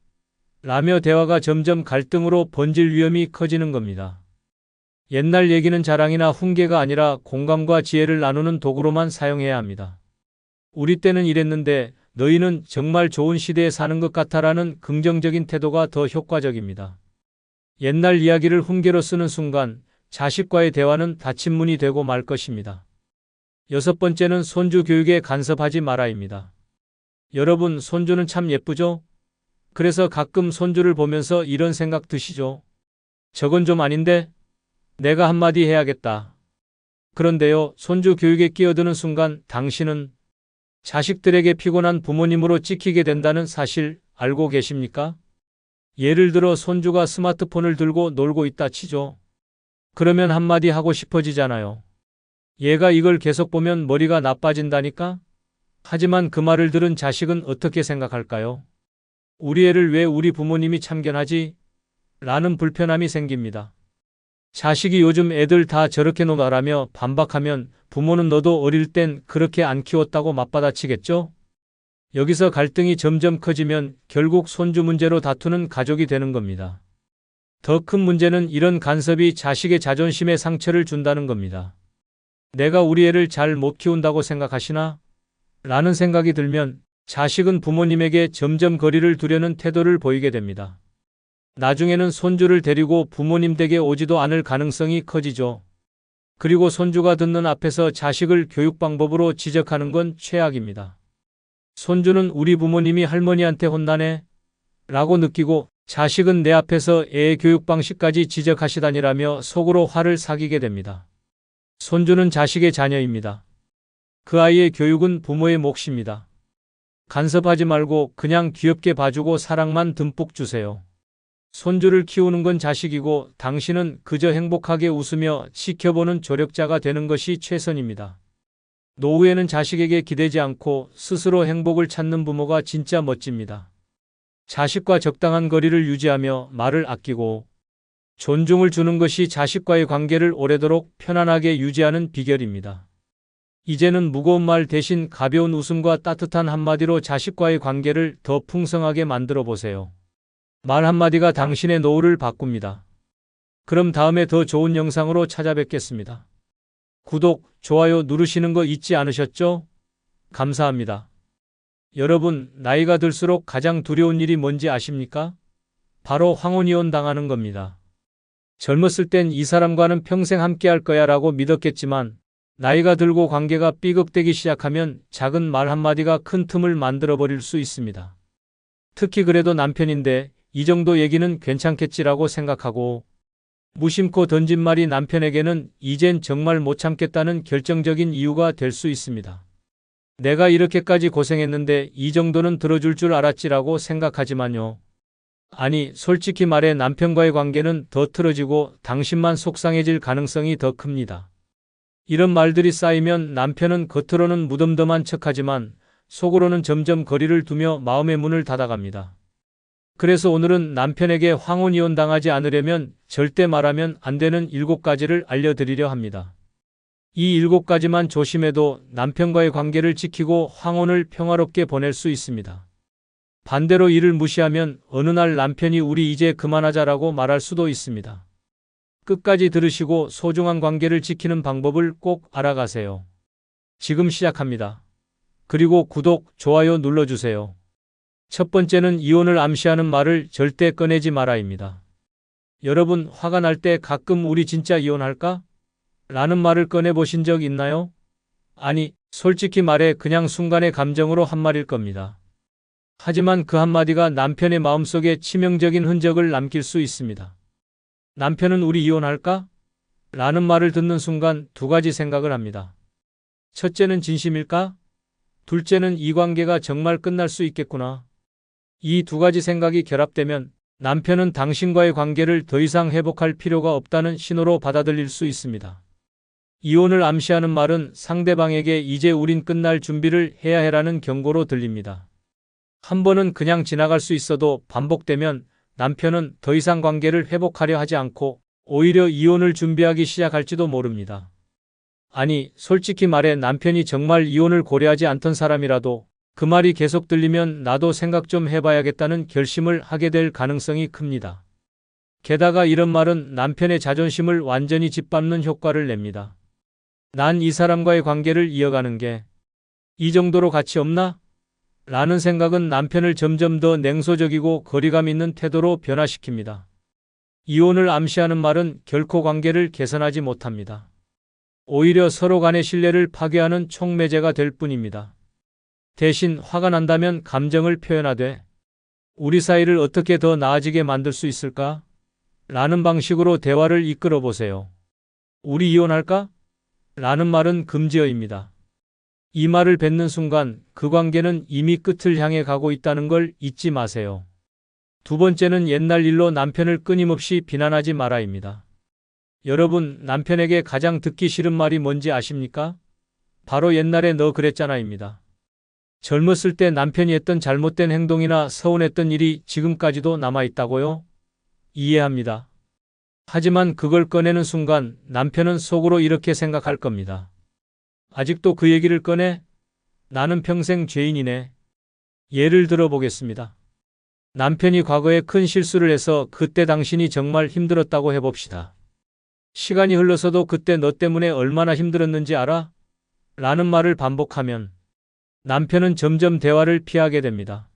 라며 대화가 점점 갈등으로 번질 위험이 커지는 겁니다. 옛날 얘기는 자랑이나 훈계가 아니라 공감과 지혜를 나누는 도구로만 사용해야 합니다. 우리 때는 이랬는데 너희는 정말 좋은 시대에 사는 것 같아라는 긍정적인 태도가 더 효과적입니다. 옛날 이야기를 훈계로 쓰는 순간 자식과의 대화는 닫힌 문이 되고 말 것입니다. 6번째는 손주 교육에 간섭하지 마라입니다. 여러분, 손주는 참 예쁘죠? 그래서 가끔 손주를 보면서 이런 생각 드시죠? 저건 좀 아닌데? 내가 한마디 해야겠다. 그런데요, 손주 교육에 끼어드는 순간 당신은 자식들에게 피곤한 부모님으로 찍히게 된다는 사실 알고 계십니까? 예를 들어 손주가 스마트폰을 들고 놀고 있다 치죠. 그러면 한마디 하고 싶어지잖아요. 얘가 이걸 계속 보면 머리가 나빠진다니까? 하지만 그 말을 들은 자식은 어떻게 생각할까요? 우리 애를 왜 우리 부모님이 참견하지? 라는 불편함이 생깁니다. 자식이 요즘 애들 다 저렇게 노나라며 반박하면 부모는 너도 어릴 땐 그렇게 안 키웠다고 맞받아치겠죠? 여기서 갈등이 점점 커지면 결국 손주 문제로 다투는 가족이 되는 겁니다. 더 큰 문제는 이런 간섭이 자식의 자존심에 상처를 준다는 겁니다. 내가 우리 애를 잘 못 키운다고 생각하시나? 라는 생각이 들면 자식은 부모님에게 점점 거리를 두려는 태도를 보이게 됩니다. 나중에는 손주를 데리고 부모님 댁에 오지도 않을 가능성이 커지죠. 그리고 손주가 듣는 앞에서 자식을 교육 방법으로 지적하는 건 최악입니다. 손주는 우리 부모님이 할머니한테 혼나네? 라고 느끼고 자식은 내 앞에서 애의 교육 방식까지 지적하시다니라며 속으로 화를 사귀게 됩니다. 손주는 자식의 자녀입니다. 그 아이의 교육은 부모의 몫입니다. 간섭하지 말고 그냥 귀엽게 봐주고 사랑만 듬뿍 주세요. 손주를 키우는 건 자식이고 당신은 그저 행복하게 웃으며 지켜보는 조력자가 되는 것이 최선입니다. 노후에는 자식에게 기대지 않고 스스로 행복을 찾는 부모가 진짜 멋집니다. 자식과 적당한 거리를 유지하며 말을 아끼고 존중을 주는 것이 자식과의 관계를 오래도록 편안하게 유지하는 비결입니다. 이제는 무거운 말 대신 가벼운 웃음과 따뜻한 한마디로 자식과의 관계를 더 풍성하게 만들어 보세요. 말 한마디가 당신의 노후를 바꿉니다. 그럼 다음에 더 좋은 영상으로 찾아뵙겠습니다. 구독, 좋아요 누르시는 거 잊지 않으셨죠? 감사합니다. 여러분, 나이가 들수록 가장 두려운 일이 뭔지 아십니까? 바로 황혼이혼 당하는 겁니다. 젊었을 땐 이 사람과는 평생 함께할 거야 라고 믿었겠지만 나이가 들고 관계가 삐걱대기 시작하면 작은 말 한마디가 큰 틈을 만들어버릴 수 있습니다. 특히 그래도 남편인데 이 정도 얘기는 괜찮겠지라고 생각하고 무심코 던진 말이 남편에게는 이젠 정말 못 참겠다는 결정적인 이유가 될 수 있습니다. 내가 이렇게까지 고생했는데 이 정도는 들어줄 줄 알았지라고 생각하지만요. 아니, 솔직히 말해 남편과의 관계는 더 틀어지고 당신만 속상해질 가능성이 더 큽니다. 이런 말들이 쌓이면 남편은 겉으로는 무덤덤한 척하지만 속으로는 점점 거리를 두며 마음의 문을 닫아갑니다. 그래서 오늘은 남편에게 황혼이혼당하지 않으려면 절대 말하면 안 되는 7가지를 알려드리려 합니다. 이 7가지만 조심해도 남편과의 관계를 지키고 황혼을 평화롭게 보낼 수 있습니다. 반대로 이를 무시하면 어느 날 남편이 우리 이제 그만하자라고 말할 수도 있습니다. 끝까지 들으시고 소중한 관계를 지키는 방법을 꼭 알아가세요. 지금 시작합니다. 그리고 구독, 좋아요 눌러주세요. 첫 번째는 이혼을 암시하는 말을 절대 꺼내지 마라입니다. 여러분, 화가 날 때 가끔 우리 진짜 이혼할까? 라는 말을 꺼내보신 적 있나요? 아니, 솔직히 말해 그냥 순간의 감정으로 한 말일 겁니다. 하지만 그 한마디가 남편의 마음속에 치명적인 흔적을 남길 수 있습니다. 남편은 우리 이혼할까? 라는 말을 듣는 순간 2가지 생각을 합니다. 첫째는 진심일까? 둘째는 이 관계가 정말 끝날 수 있겠구나. 이 2가지 생각이 결합되면 남편은 당신과의 관계를 더 이상 회복할 필요가 없다는 신호로 받아들일 수 있습니다. 이혼을 암시하는 말은 상대방에게 이제 우린 끝날 준비를 해야 해라는 경고로 들립니다. 한 번은 그냥 지나갈 수 있어도 반복되면 남편은 더 이상 관계를 회복하려 하지 않고 오히려 이혼을 준비하기 시작할지도 모릅니다. 아니, 솔직히 말해 남편이 정말 이혼을 고려하지 않던 사람이라도 그 말이 계속 들리면 나도 생각 좀 해봐야겠다는 결심을 하게 될 가능성이 큽니다. 게다가 이런 말은 남편의 자존심을 완전히 짓밟는 효과를 냅니다. 난 이 사람과의 관계를 이어가는 게 이 정도로 가치 없나? 라는 생각은 남편을 점점 더 냉소적이고 거리감 있는 태도로 변화시킵니다. 이혼을 암시하는 말은 결코 관계를 개선하지 못합니다. 오히려 서로 간의 신뢰를 파괴하는 촉매제가 될 뿐입니다. 대신 화가 난다면 감정을 표현하되 우리 사이를 어떻게 더 나아지게 만들 수 있을까? 라는 방식으로 대화를 이끌어 보세요. 우리 이혼할까? 라는 말은 금지어입니다. 이 말을 뱉는 순간 그 관계는 이미 끝을 향해 가고 있다는 걸 잊지 마세요. 2번째는 옛날 일로 남편을 끊임없이 비난하지 마라입니다. 여러분, 남편에게 가장 듣기 싫은 말이 뭔지 아십니까? 바로 옛날에 너 그랬잖아입니다. 젊었을 때 남편이 했던 잘못된 행동이나 서운했던 일이 지금까지도 남아있다고요? 이해합니다. 하지만 그걸 꺼내는 순간 남편은 속으로 이렇게 생각할 겁니다. 아직도 그 얘기를 꺼내? 나는 평생 죄인이네. 예를 들어 보겠습니다. 남편이 과거에 큰 실수를 해서 그때 당신이 정말 힘들었다고 해봅시다. 시간이 흘러서도 그때 너 때문에 얼마나 힘들었는지 알아? 라는 말을 반복하면 남편은 점점 대화를 피하게 됩니다.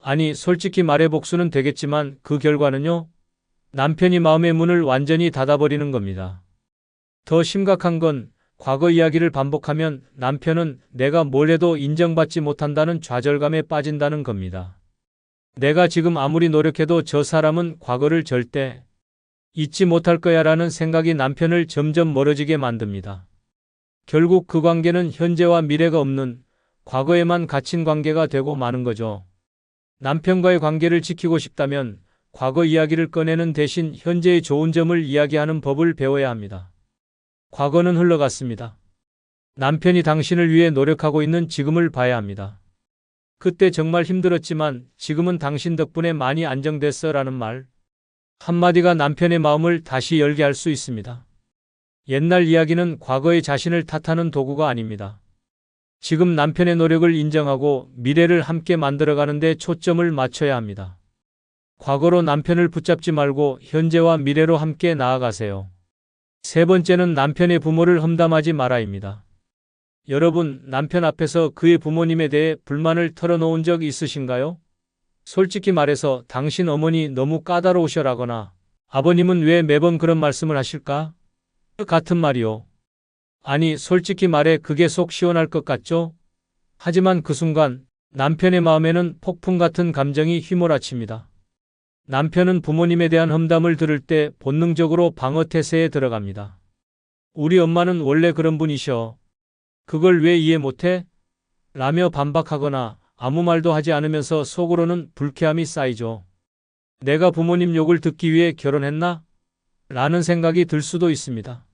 아니, 솔직히 말해 복수는 되겠지만 그 결과는요? 남편이 마음의 문을 완전히 닫아버리는 겁니다. 더 심각한 건 과거 이야기를 반복하면 남편은 내가 뭘 해도 인정받지 못한다는 좌절감에 빠진다는 겁니다. 내가 지금 아무리 노력해도 저 사람은 과거를 절대 잊지 못할 거야라는 생각이 남편을 점점 멀어지게 만듭니다. 결국 그 관계는 현재와 미래가 없는 과거에만 갇힌 관계가 되고 마는 거죠. 남편과의 관계를 지키고 싶다면 과거 이야기를 꺼내는 대신 현재의 좋은 점을 이야기하는 법을 배워야 합니다. 과거는 흘러갔습니다. 남편이 당신을 위해 노력하고 있는 지금을 봐야 합니다. 그때 정말 힘들었지만 지금은 당신 덕분에 많이 안정됐어 라는 말 한마디가 남편의 마음을 다시 열게 할 수 있습니다. 옛날 이야기는 과거의 자신을 탓하는 도구가 아닙니다. 지금 남편의 노력을 인정하고 미래를 함께 만들어가는 데 초점을 맞춰야 합니다. 과거로 남편을 붙잡지 말고 현재와 미래로 함께 나아가세요. 3번째는 남편의 부모를 험담하지 마라입니다. 여러분, 남편 앞에서 그의 부모님에 대해 불만을 털어놓은 적 있으신가요? 솔직히 말해서 당신 어머니 너무 까다로우셔라거나 아버님은 왜 매번 그런 말씀을 하실까? 같은 말이요. 아니, 솔직히 말해 그게 속 시원할 것 같죠? 하지만 그 순간 남편의 마음에는 폭풍 같은 감정이 휘몰아칩니다. 남편은 부모님에 대한 험담을 들을 때 본능적으로 방어 태세에 들어갑니다. 우리 엄마는 원래 그런 분이셔. 그걸 왜 이해 못해? 라며 반박하거나 아무 말도 하지 않으면서 속으로는 불쾌함이 쌓이죠. 내가 부모님 욕을 듣기 위해 결혼했나? 라는 생각이 들 수도 있습니다.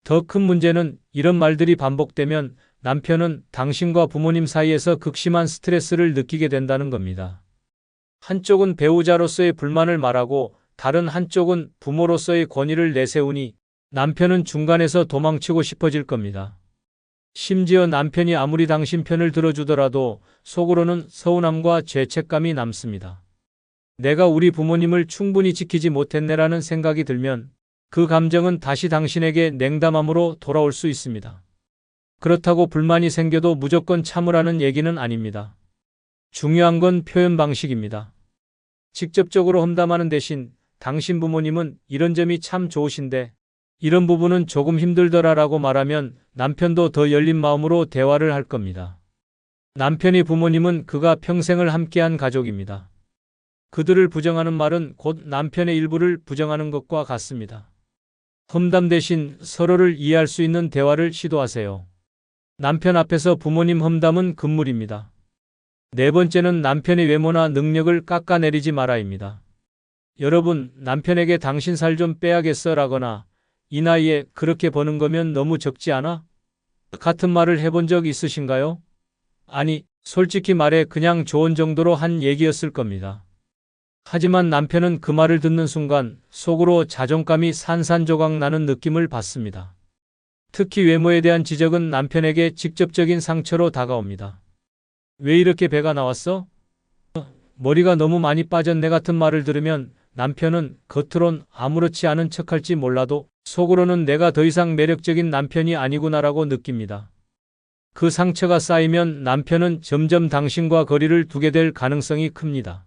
더 큰 문제는 이런 말들이 반복되면 남편은 당신과 부모님 사이에서 극심한 스트레스를 느끼게 된다는 겁니다. 한쪽은 배우자로서의 불만을 말하고 다른 한쪽은 부모로서의 권위를 내세우니 남편은 중간에서 도망치고 싶어질 겁니다. 심지어 남편이 아무리 당신 편을 들어주더라도 속으로는 서운함과 죄책감이 남습니다. 내가 우리 부모님을 충분히 지키지 못했네라는 생각이 들면 그 감정은 다시 당신에게 냉담함으로 돌아올 수 있습니다. 그렇다고 불만이 생겨도 무조건 참으라는 얘기는 아닙니다. 중요한 건 표현 방식입니다. 직접적으로 험담하는 대신 당신 부모님은 이런 점이 참 좋으신데 이런 부분은 조금 힘들더라라고 말하면 남편도 더 열린 마음으로 대화를 할 겁니다. 남편의 부모님은 그가 평생을 함께한 가족입니다. 그들을 부정하는 말은 곧 남편의 일부를 부정하는 것과 같습니다. 험담 대신 서로를 이해할 수 있는 대화를 시도하세요. 남편 앞에서 부모님 험담은 금물입니다. 네 번째는 남편의 외모나 능력을 깎아내리지 마라입니다. 여러분, 남편에게 당신 살 좀 빼야겠어 라거나 이 나이에 그렇게 버는 거면 너무 적지 않아? 같은 말을 해본 적 있으신가요? 아니, 솔직히 말해 그냥 조언 정도로 한 얘기였을 겁니다. 하지만 남편은 그 말을 듣는 순간 속으로 자존감이 산산조각 나는 느낌을 받습니다. 특히 외모에 대한 지적은 남편에게 직접적인 상처로 다가옵니다. 왜 이렇게 배가 나왔어? 머리가 너무 많이 빠졌네 같은 말을 들으면 남편은 겉으론 아무렇지 않은 척할지 몰라도 속으로는 내가 더 이상 매력적인 남편이 아니구나라고 느낍니다. 그 상처가 쌓이면 남편은 점점 당신과 거리를 두게 될 가능성이 큽니다.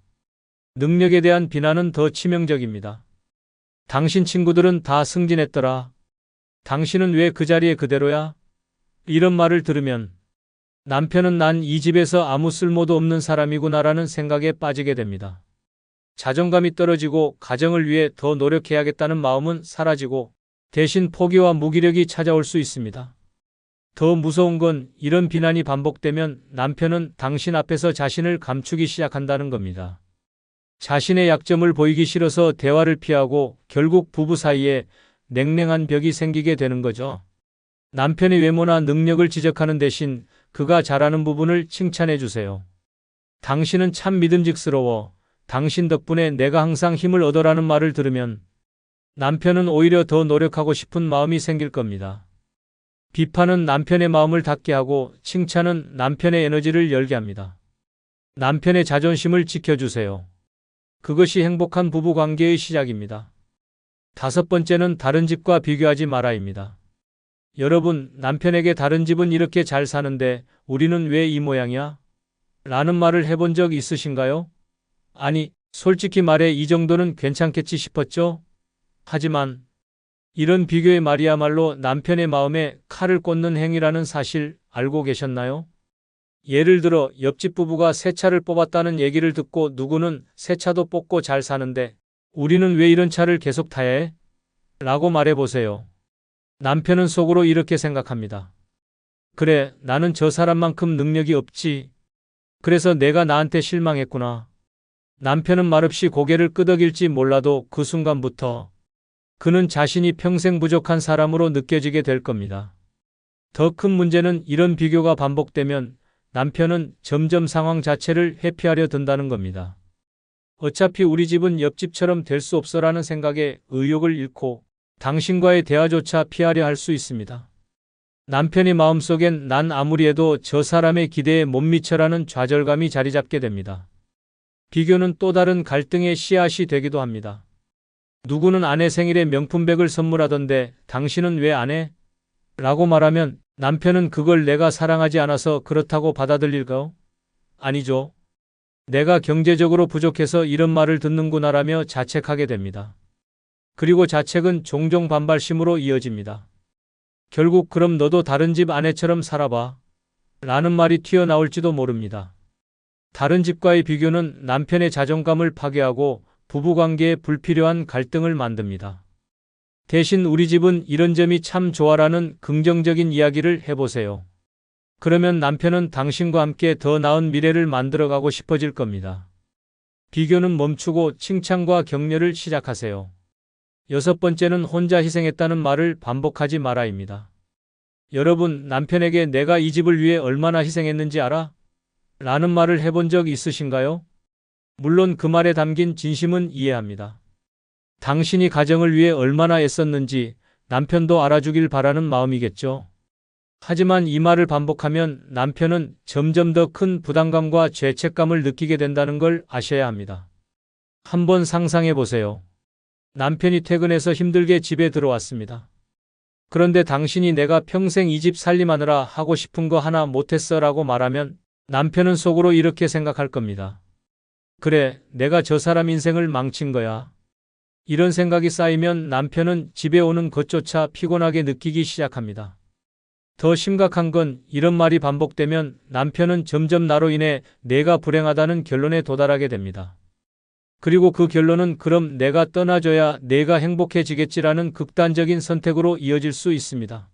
능력에 대한 비난은 더 치명적입니다. 당신 친구들은 다 승진했더라. 당신은 왜 그 자리에 그대로야? 이런 말을 들으면 남편은 난 이 집에서 아무 쓸모도 없는 사람이구나라는 생각에 빠지게 됩니다. 자존감이 떨어지고 가정을 위해 더 노력해야겠다는 마음은 사라지고 대신 포기와 무기력이 찾아올 수 있습니다. 더 무서운 건 이런 비난이 반복되면 남편은 당신 앞에서 자신을 감추기 시작한다는 겁니다. 자신의 약점을 보이기 싫어서 대화를 피하고 결국 부부 사이에 냉랭한 벽이 생기게 되는 거죠. 남편의 외모나 능력을 지적하는 대신 그가 잘하는 부분을 칭찬해 주세요. 당신은 참 믿음직스러워. 당신 덕분에 내가 항상 힘을 얻어라는 말을 들으면 남편은 오히려 더 노력하고 싶은 마음이 생길 겁니다. 비판은 남편의 마음을 닫게 하고 칭찬은 남편의 에너지를 열게 합니다. 남편의 자존심을 지켜주세요. 그것이 행복한 부부 관계의 시작입니다. 다섯 번째는 다른 집과 비교하지 마라입니다. 여러분, 남편에게 다른 집은 이렇게 잘 사는데 우리는 왜 이 모양이야? 라는 말을 해본 적 있으신가요? 아니, 솔직히 말해 이 정도는 괜찮겠지 싶었죠? 하지만 이런 비교의 말이야말로 남편의 마음에 칼을 꽂는 행위라는 사실 알고 계셨나요? 예를 들어 옆집 부부가 새 차를 뽑았다는 얘기를 듣고 누구는 새 차도 뽑고 잘 사는데 우리는 왜 이런 차를 계속 타야 해? 라고 말해보세요. 남편은 속으로 이렇게 생각합니다. 그래, 나는 저 사람만큼 능력이 없지. 그래서 내가 나한테 실망했구나. 남편은 말없이 고개를 끄덕일지 몰라도 그 순간부터 그는 자신이 평생 부족한 사람으로 느껴지게 될 겁니다. 더 큰 문제는 이런 비교가 반복되면 남편은 점점 상황 자체를 회피하려 든다는 겁니다. 어차피 우리 집은 옆집처럼 될 수 없어라는 생각에 의욕을 잃고 당신과의 대화조차 피하려 할 수 있습니다. 남편의 마음속엔 난 아무리 해도 저 사람의 기대에 못 미쳐라는 좌절감이 자리 잡게 됩니다. 비교는 또 다른 갈등의 씨앗이 되기도 합니다. 누구는 아내 생일에 명품백을 선물하던데 당신은 왜 안 해? 라고 말하면 남편은 그걸 내가 사랑하지 않아서 그렇다고 받아들일까요? 아니죠. 내가 경제적으로 부족해서 이런 말을 듣는구나라며 자책하게 됩니다. 그리고 자책은 종종 반발심으로 이어집니다. 결국 그럼 너도 다른 집 아내처럼 살아봐. 라는 말이 튀어나올지도 모릅니다. 다른 집과의 비교는 남편의 자존감을 파괴하고 부부관계에 불필요한 갈등을 만듭니다. 대신 우리 집은 이런 점이 참 좋아라는 긍정적인 이야기를 해보세요. 그러면 남편은 당신과 함께 더 나은 미래를 만들어가고 싶어질 겁니다. 비교는 멈추고 칭찬과 격려를 시작하세요. 6번째는 혼자 희생했다는 말을 반복하지 마라입니다. 여러분, 남편에게 내가 이 집을 위해 얼마나 희생했는지 알아? 라는 말을 해본 적 있으신가요? 물론 그 말에 담긴 진심은 이해합니다. 당신이 가정을 위해 얼마나 애썼는지 남편도 알아주길 바라는 마음이겠죠. 하지만 이 말을 반복하면 남편은 점점 더 큰 부담감과 죄책감을 느끼게 된다는 걸 아셔야 합니다. 한번 상상해 보세요. 남편이 퇴근해서 힘들게 집에 들어왔습니다. 그런데 당신이 내가 평생 이 집 살림하느라 하고 싶은 거 하나 못했어 라고 말하면 남편은 속으로 이렇게 생각할 겁니다. 그래, 내가 저 사람 인생을 망친 거야. 이런 생각이 쌓이면 남편은 집에 오는 것조차 피곤하게 느끼기 시작합니다. 더 심각한 건 이런 말이 반복되면 남편은 점점 나로 인해 내가 불행하다는 결론에 도달하게 됩니다. 그리고 그 결론은 그럼 내가 떠나줘야 내가 행복해지겠지라는 극단적인 선택으로 이어질 수 있습니다.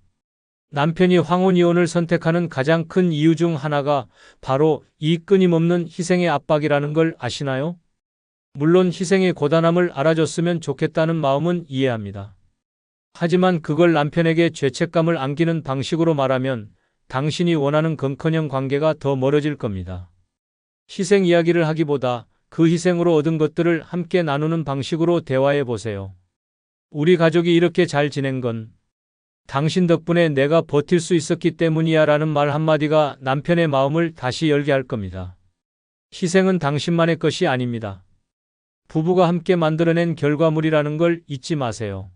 남편이 황혼이혼을 선택하는 가장 큰 이유 중 하나가 바로 이 끊임없는 희생의 압박이라는 걸 아시나요? 물론 희생의 고단함을 알아줬으면 좋겠다는 마음은 이해합니다. 하지만 그걸 남편에게 죄책감을 안기는 방식으로 말하면 당신이 원하는 건커녕 관계가 더 멀어질 겁니다. 희생 이야기를 하기보다 그 희생으로 얻은 것들을 함께 나누는 방식으로 대화해 보세요. 우리 가족이 이렇게 잘 지낸 건 당신 덕분에 내가 버틸 수 있었기 때문이야 라는 말 한마디가 남편의 마음을 다시 열게 할 겁니다. 희생은 당신만의 것이 아닙니다. 부부가 함께 만들어낸 결과물이라는 걸 잊지 마세요.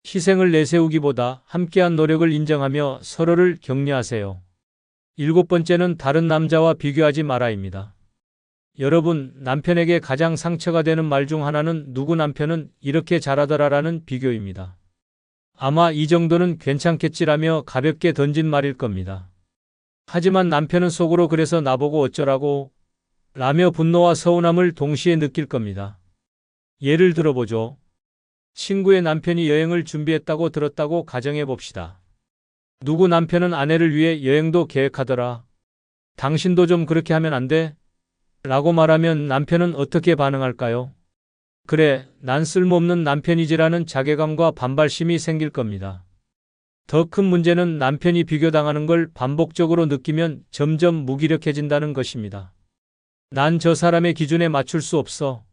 희생을 내세우기보다 함께한 노력을 인정하며 서로를 격려하세요. 7번째는 다른 남자와 비교하지 마라입니다. 여러분, 남편에게 가장 상처가 되는 말 중 하나는 누구 남편은 이렇게 잘하더라라는 비교입니다. 아마 이 정도는 괜찮겠지라며 가볍게 던진 말일 겁니다. 하지만 남편은 속으로 그래서 나보고 어쩌라고? 라며 분노와 서운함을 동시에 느낄 겁니다. 예를 들어보죠. 친구의 남편이 여행을 준비했다고 들었다고 가정해 봅시다. 누구 남편은 아내를 위해 여행도 계획하더라. 당신도 좀 그렇게 하면 안 돼? 라고 말하면 남편은 어떻게 반응할까요? 그래, 난 쓸모없는 남편이지라는 자괴감과 반발심이 생길 겁니다. 더 큰 문제는 남편이 비교당하는 걸 반복적으로 느끼면 점점 무기력해진다는 것입니다. 난 저 사람의 기준에 맞출 수 없어.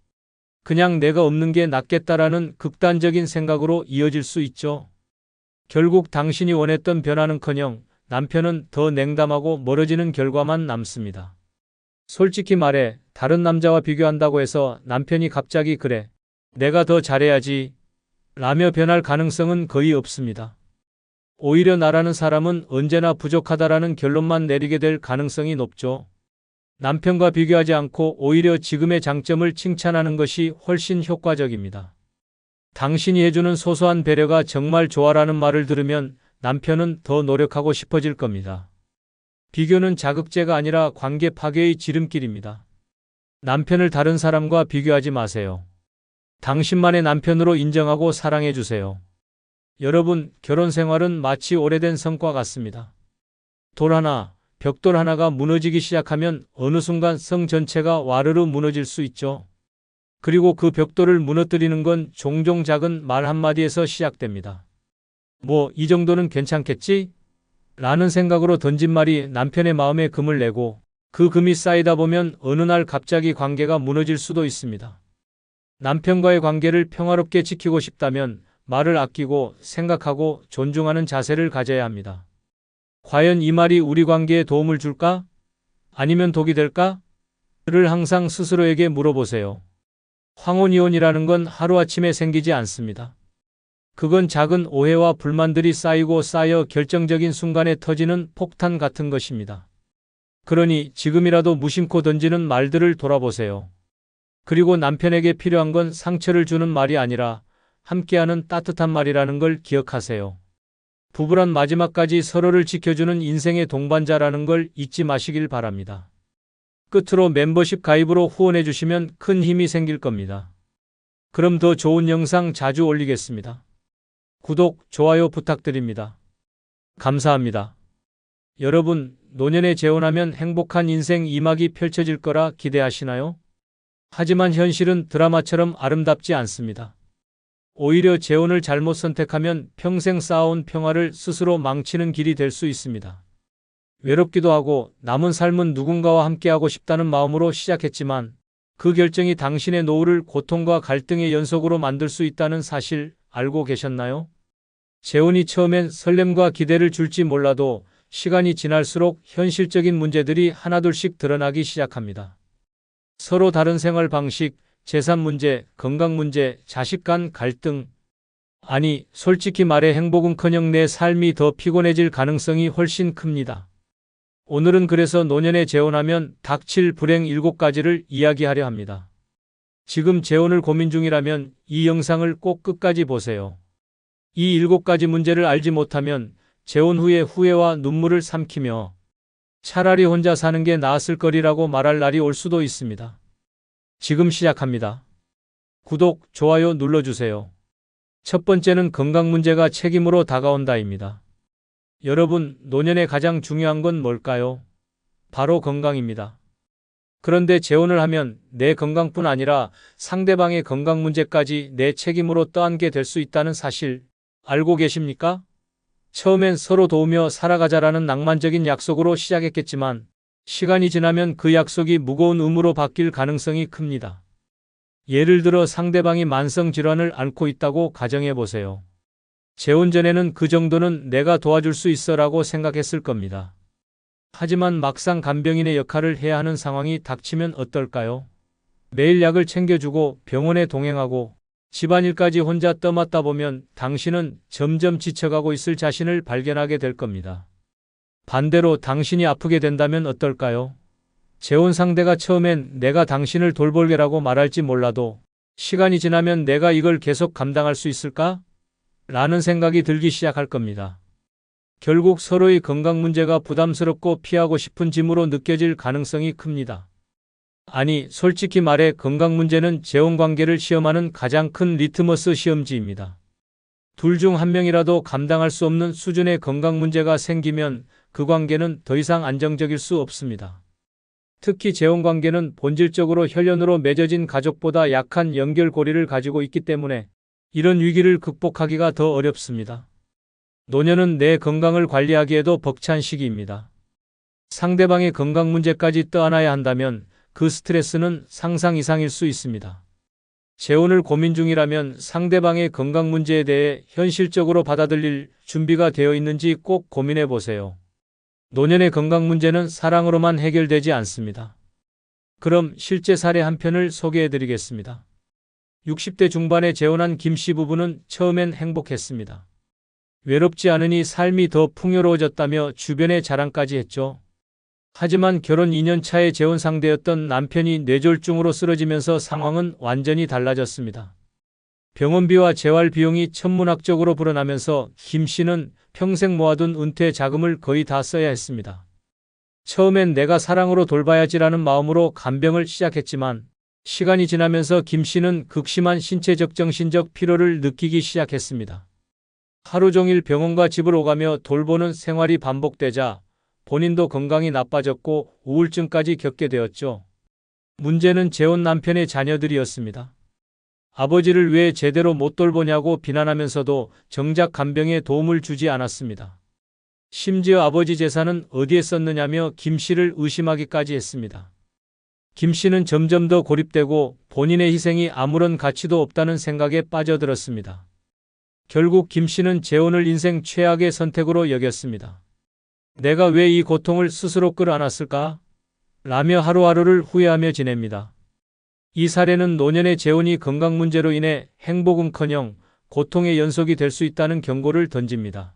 그냥 내가 없는 게 낫겠다라는 극단적인 생각으로 이어질 수 있죠. 결국 당신이 원했던 변화는커녕 남편은 더 냉담하고 멀어지는 결과만 남습니다. 솔직히 말해 다른 남자와 비교한다고 해서 남편이 갑자기 그래, 내가 더 잘해야지 라며 변할 가능성은 거의 없습니다. 오히려 나라는 사람은 언제나 부족하다라는 결론만 내리게 될 가능성이 높죠. 남편과 비교하지 않고 오히려 지금의 장점을 칭찬하는 것이 훨씬 효과적입니다. 당신이 해주는 소소한 배려가 정말 좋아라는 말을 들으면 남편은 더 노력하고 싶어질 겁니다. 비교는 자극제가 아니라 관계 파괴의 지름길입니다. 남편을 다른 사람과 비교하지 마세요. 당신만의 남편으로 인정하고 사랑해 주세요. 여러분, 결혼 생활은 마치 오래된 성과 같습니다. 돌 하나, 벽돌 하나가 무너지기 시작하면 어느 순간 성 전체가 와르르 무너질 수 있죠. 그리고 그 벽돌을 무너뜨리는 건 종종 작은 말 한마디에서 시작됩니다. 뭐, 이 정도는 괜찮겠지? 라는 생각으로 던진 말이 남편의 마음에 금을 내고 그 금이 쌓이다 보면 어느 날 갑자기 관계가 무너질 수도 있습니다. 남편과의 관계를 평화롭게 지키고 싶다면 말을 아끼고 생각하고 존중하는 자세를 가져야 합니다. 과연 이 말이 우리 관계에 도움을 줄까? 아니면 독이 될까? 를 항상 스스로에게 물어보세요. 황혼이혼이라는 건 하루아침에 생기지 않습니다. 그건 작은 오해와 불만들이 쌓이고 쌓여 결정적인 순간에 터지는 폭탄 같은 것입니다. 그러니 지금이라도 무심코 던지는 말들을 돌아보세요. 그리고 남편에게 필요한 건 상처를 주는 말이 아니라 함께하는 따뜻한 말이라는 걸 기억하세요. 부부란 마지막까지 서로를 지켜주는 인생의 동반자라는 걸 잊지 마시길 바랍니다. 끝으로 멤버십 가입으로 후원해 주시면 큰 힘이 생길 겁니다. 그럼 더 좋은 영상 자주 올리겠습니다. 구독, 좋아요 부탁드립니다. 감사합니다. 여러분, 노년에 재혼하면 행복한 인생 2막이 펼쳐질 거라 기대하시나요? 하지만 현실은 드라마처럼 아름답지 않습니다. 오히려 재혼을 잘못 선택하면 평생 쌓아온 평화를 스스로 망치는 길이 될 수 있습니다. 외롭기도 하고 남은 삶은 누군가와 함께하고 싶다는 마음으로 시작했지만 그 결정이 당신의 노후를 고통과 갈등의 연속으로 만들 수 있다는 사실 알고 계셨나요? 재혼이 처음엔 설렘과 기대를 줄지 몰라도 시간이 지날수록 현실적인 문제들이 하나둘씩 드러나기 시작합니다. 서로 다른 생활 방식, 재산 문제, 건강 문제, 자식 간 갈등. 아니, 솔직히 말해 행복은커녕 내 삶이 더 피곤해질 가능성이 훨씬 큽니다. 오늘은 그래서 노년에 재혼하면 닥칠 불행 7가지를 이야기하려 합니다. 지금 재혼을 고민 중이라면 이 영상을 꼭 끝까지 보세요. 이 7가지 문제를 알지 못하면 재혼 후에 후회와 눈물을 삼키며 차라리 혼자 사는 게 나았을 거리라고 말할 날이 올 수도 있습니다. 지금 시작합니다. 구독, 좋아요 눌러주세요. 첫 번째는 건강 문제가 책임으로 다가온다입니다. 여러분, 노년에 가장 중요한 건 뭘까요? 바로 건강입니다. 그런데 재혼을 하면 내 건강뿐 아니라 상대방의 건강 문제까지 내 책임으로 떠안게 될 수 있다는 사실 알고 계십니까? 처음엔 서로 도우며 살아가자라는 낭만적인 약속으로 시작했겠지만 시간이 지나면 그 약속이 무거운 의무로 바뀔 가능성이 큽니다. 예를 들어 상대방이 만성질환을 앓고 있다고 가정해 보세요. 재혼 전에는 그 정도는 내가 도와줄 수 있어라고 생각했을 겁니다. 하지만 막상 간병인의 역할을 해야 하는 상황이 닥치면 어떨까요? 매일 약을 챙겨주고 병원에 동행하고 집안일까지 혼자 떠맡다 보면 당신은 점점 지쳐가고 있을 자신을 발견하게 될 겁니다. 반대로 당신이 아프게 된다면 어떨까요? 재혼 상대가 처음엔 내가 당신을 돌볼게라고 말할지 몰라도 시간이 지나면 내가 이걸 계속 감당할 수 있을까? 라는 생각이 들기 시작할 겁니다. 결국 서로의 건강 문제가 부담스럽고 피하고 싶은 짐으로 느껴질 가능성이 큽니다. 아니, 솔직히 말해 건강 문제는 재혼 관계를 시험하는 가장 큰 리트머스 시험지입니다. 둘 중 한 명이라도 감당할 수 없는 수준의 건강 문제가 생기면 그 관계는 더 이상 안정적일 수 없습니다. 특히 재혼 관계는 본질적으로 혈연으로 맺어진 가족보다 약한 연결고리를 가지고 있기 때문에 이런 위기를 극복하기가 더 어렵습니다. 노년은 내 건강을 관리하기에도 벅찬 시기입니다. 상대방의 건강 문제까지 떠안아야 한다면 그 스트레스는 상상 이상일 수 있습니다. 재혼을 고민 중이라면 상대방의 건강 문제에 대해 현실적으로 받아들일 준비가 되어 있는지 꼭 고민해 보세요. 노년의 건강 문제는 사랑으로만 해결되지 않습니다. 그럼 실제 사례 한 편을 소개해 드리겠습니다. 60대 중반에 재혼한 김 씨 부부는 처음엔 행복했습니다. 외롭지 않으니 삶이 더 풍요로워졌다며 주변에 자랑까지 했죠. 하지만 결혼 2년 차에 재혼 상대였던 남편이 뇌졸중으로 쓰러지면서 상황은 완전히 달라졌습니다. 병원비와 재활 비용이 천문학적으로 불어나면서 김 씨는 평생 모아둔 은퇴 자금을 거의 다 써야 했습니다. 처음엔 내가 사랑으로 돌봐야지라는 마음으로 간병을 시작했지만 시간이 지나면서 김 씨는 극심한 신체적 정신적 피로를 느끼기 시작했습니다. 하루 종일 병원과 집을 오가며 돌보는 생활이 반복되자 본인도 건강이 나빠졌고 우울증까지 겪게 되었죠. 문제는 재혼 남편의 자녀들이었습니다. 아버지를 왜 제대로 못 돌보냐고 비난하면서도 정작 간병에 도움을 주지 않았습니다. 심지어 아버지 재산은 어디에 썼느냐며 김 씨를 의심하기까지 했습니다. 김 씨는 점점 더 고립되고 본인의 희생이 아무런 가치도 없다는 생각에 빠져들었습니다. 결국 김 씨는 재혼을 인생 최악의 선택으로 여겼습니다. 내가 왜 이 고통을 스스로 끌어안았을까? 라며 하루하루를 후회하며 지냅니다. 이 사례는 노년의 재혼이 건강 문제로 인해 행복은커녕 고통의 연속이 될 수 있다는 경고를 던집니다.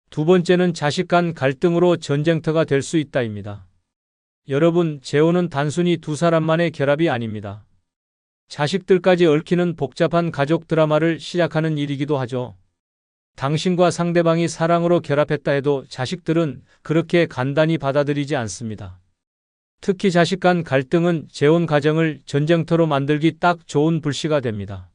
두 번째는 자식 간 갈등으로 전쟁터가 될 수 있다입니다. 여러분, 재혼은 단순히 두 사람만의 결합이 아닙니다. 자식들까지 얽히는 복잡한 가족 드라마를 시작하는 일이기도 하죠. 당신과 상대방이 사랑으로 결합했다 해도 자식들은 그렇게 간단히 받아들이지 않습니다. 특히 자식 간 갈등은 재혼 가정을 전쟁터로 만들기 딱 좋은 불씨가 됩니다.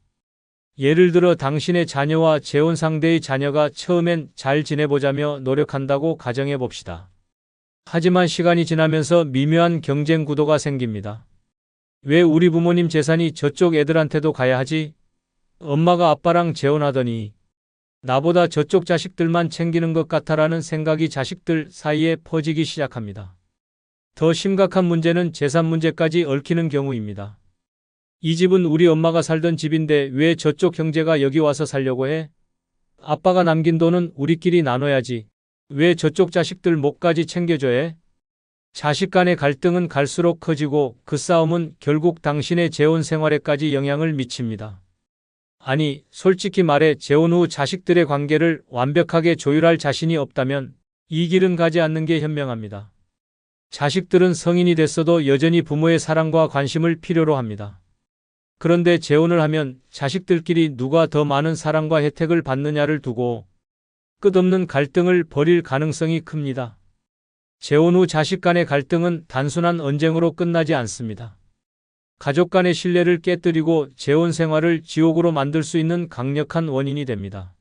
예를 들어 당신의 자녀와 재혼 상대의 자녀가 처음엔 잘 지내보자며 노력한다고 가정해 봅시다. 하지만 시간이 지나면서 미묘한 경쟁 구도가 생깁니다. 왜 우리 부모님 재산이 저쪽 애들한테도 가야 하지? 엄마가 아빠랑 재혼하더니 나보다 저쪽 자식들만 챙기는 것 같아라는 생각이 자식들 사이에 퍼지기 시작합니다. 더 심각한 문제는 재산 문제까지 얽히는 경우입니다. 이 집은 우리 엄마가 살던 집인데 왜 저쪽 형제가 여기 와서 살려고 해? 아빠가 남긴 돈은 우리끼리 나눠야지. 왜 저쪽 자식들 목까지 챙겨줘야 해? 자식 간의 갈등은 갈수록 커지고 그 싸움은 결국 당신의 재혼 생활에까지 영향을 미칩니다. 아니, 솔직히 말해 재혼 후 자식들의 관계를 완벽하게 조율할 자신이 없다면 이 길은 가지 않는 게 현명합니다. 자식들은 성인이 됐어도 여전히 부모의 사랑과 관심을 필요로 합니다. 그런데 재혼을 하면 자식들끼리 누가 더 많은 사랑과 혜택을 받느냐를 두고 끝없는 갈등을 벌일 가능성이 큽니다. 재혼 후 자식 간의 갈등은 단순한 언쟁으로 끝나지 않습니다. 가족 간의 신뢰를 깨뜨리고 재혼 생활을 지옥으로 만들 수 있는 강력한 원인이 됩니다.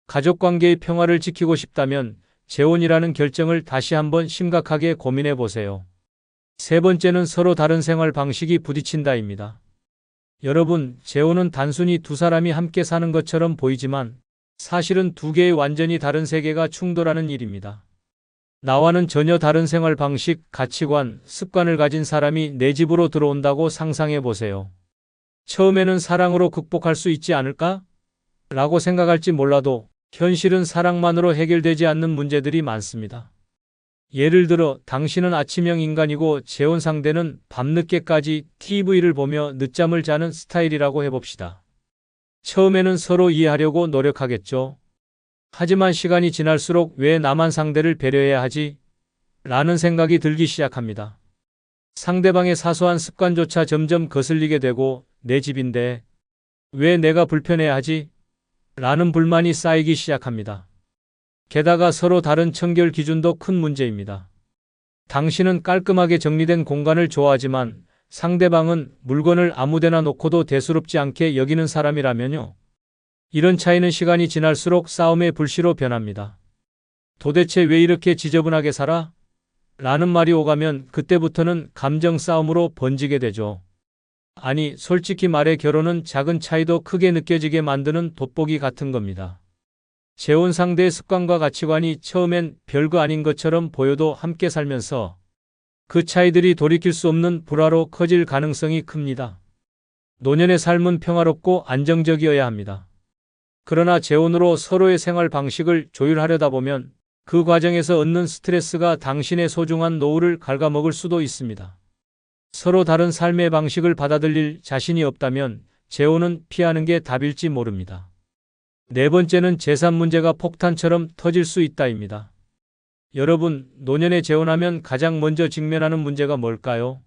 가족 관계의 평화를 지키고 싶다면 재혼이라는 결정을 다시 한번 심각하게 고민해 보세요. 세 번째는 서로 다른 생활 방식이 부딪힌다입니다. 여러분, 재혼은 단순히 두 사람이 함께 사는 것처럼 보이지만 사실은 두 개의 완전히 다른 세계가 충돌하는 일입니다. 나와는 전혀 다른 생활 방식, 가치관, 습관을 가진 사람이 내 집으로 들어온다고 상상해 보세요. 처음에는 사랑으로 극복할 수 있지 않을까? 라고 생각할지 몰라도 현실은 사랑만으로 해결되지 않는 문제들이 많습니다. 예를 들어 당신은 아침형 인간이고 재혼 상대는 밤늦게까지 TV를 보며 늦잠을 자는 스타일이라고 해봅시다. 처음에는 서로 이해하려고 노력하겠죠. 하지만 시간이 지날수록 왜 나만 상대를 배려해야 하지? 라는 생각이 들기 시작합니다. 상대방의 사소한 습관조차 점점 거슬리게 되고 내 집인데 왜 내가 불편해야 하지? 라는 불만이 쌓이기 시작합니다. 게다가 서로 다른 청결 기준도 큰 문제입니다. 당신은 깔끔하게 정리된 공간을 좋아하지만 상대방은 물건을 아무데나 놓고도 대수롭지 않게 여기는 사람이라면요. 이런 차이는 시간이 지날수록 싸움의 불씨로 변합니다. 도대체 왜 이렇게 지저분하게 살아? 라는 말이 오가면 그때부터는 감정 싸움으로 번지게 되죠. 아니, 솔직히 말해 결혼은 작은 차이도 크게 느껴지게 만드는 돋보기 같은 겁니다. 재혼 상대의 습관과 가치관이 처음엔 별거 아닌 것처럼 보여도 함께 살면서 그 차이들이 돌이킬 수 없는 불화로 커질 가능성이 큽니다. 노년의 삶은 평화롭고 안정적이어야 합니다. 그러나 재혼으로 서로의 생활 방식을 조율하려다 보면 그 과정에서 얻는 스트레스가 당신의 소중한 노후를 갉아먹을 수도 있습니다. 서로 다른 삶의 방식을 받아들일 자신이 없다면 재혼은 피하는 게 답일지 모릅니다. 네 번째는 재산 문제가 폭탄처럼 터질 수 있다입니다. 여러분, 노년에 재혼하면 가장 먼저 직면하는 문제가 뭘까요?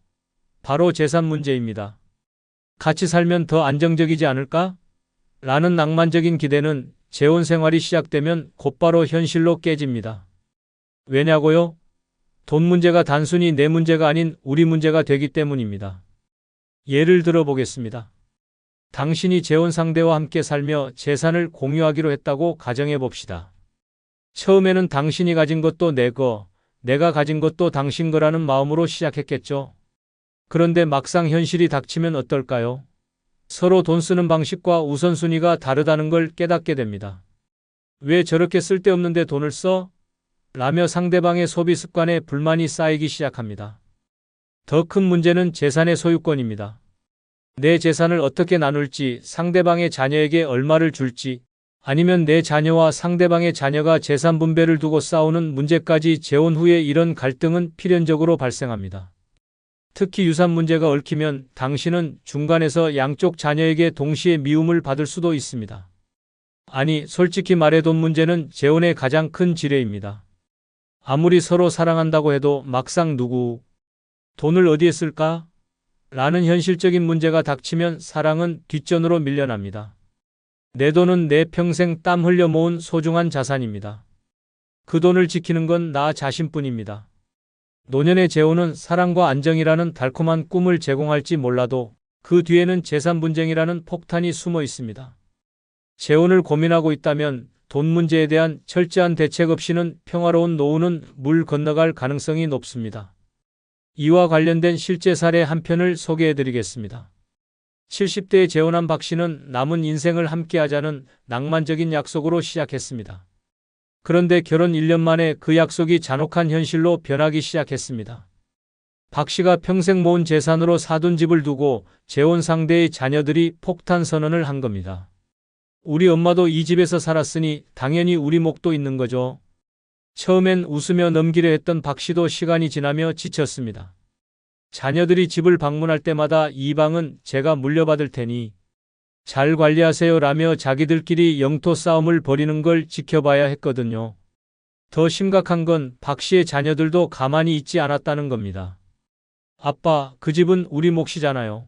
바로 재산 문제입니다. 같이 살면 더 안정적이지 않을까? 라는 낭만적인 기대는 재혼 생활이 시작되면 곧바로 현실로 깨집니다. 왜냐고요? 돈 문제가 단순히 내 문제가 아닌 우리 문제가 되기 때문입니다. 예를 들어 보겠습니다. 당신이 재혼 상대와 함께 살며 재산을 공유하기로 했다고 가정해 봅시다. 처음에는 당신이 가진 것도 내 거, 내가 가진 것도 당신 거라는 마음으로 시작했겠죠. 그런데 막상 현실이 닥치면 어떨까요? 서로 돈 쓰는 방식과 우선순위가 다르다는 걸 깨닫게 됩니다. 왜 저렇게 쓸데없는데 돈을 써? 라며 상대방의 소비 습관에 불만이 쌓이기 시작합니다. 더 큰 문제는 재산의 소유권입니다. 내 재산을 어떻게 나눌지, 상대방의 자녀에게 얼마를 줄지, 아니면 내 자녀와 상대방의 자녀가 재산 분배를 두고 싸우는 문제까지 재혼 후에 이런 갈등은 필연적으로 발생합니다. 특히 유산 문제가 얽히면 당신은 중간에서 양쪽 자녀에게 동시에 미움을 받을 수도 있습니다. 아니, 솔직히 말해 돈 문제는 재혼의 가장 큰 지뢰입니다. 아무리 서로 사랑한다고 해도 막상 돈을 어디에 쓸까? 라는 현실적인 문제가 닥치면 사랑은 뒷전으로 밀려납니다. 내 돈은 내 평생 땀 흘려 모은 소중한 자산입니다. 그 돈을 지키는 건 나 자신뿐입니다. 노년의 재혼은 사랑과 안정이라는 달콤한 꿈을 제공할지 몰라도 그 뒤에는 재산 분쟁이라는 폭탄이 숨어 있습니다. 재혼을 고민하고 있다면 돈 문제에 대한 철저한 대책 없이는 평화로운 노후는 물 건너갈 가능성이 높습니다. 이와 관련된 실제 사례 한 편을 소개해 드리겠습니다. 70대에 재혼한 박 씨는 남은 인생을 함께하자는 낭만적인 약속으로 시작했습니다. 그런데 결혼 1년 만에 그 약속이 잔혹한 현실로 변하기 시작했습니다. 박 씨가 평생 모은 재산으로 사둔 집을 두고 재혼 상대의 자녀들이 폭탄 선언을 한 겁니다. 우리 엄마도 이 집에서 살았으니 당연히 우리 몫도 있는 거죠. 처음엔 웃으며 넘기려 했던 박 씨도 시간이 지나며 지쳤습니다. 자녀들이 집을 방문할 때마다 이 방은 제가 물려받을 테니 잘 관리하세요 라며 자기들끼리 영토 싸움을 벌이는 걸 지켜봐야 했거든요. 더 심각한 건 박 씨의 자녀들도 가만히 있지 않았다는 겁니다. 아빠, 그 집은 우리 몫이잖아요.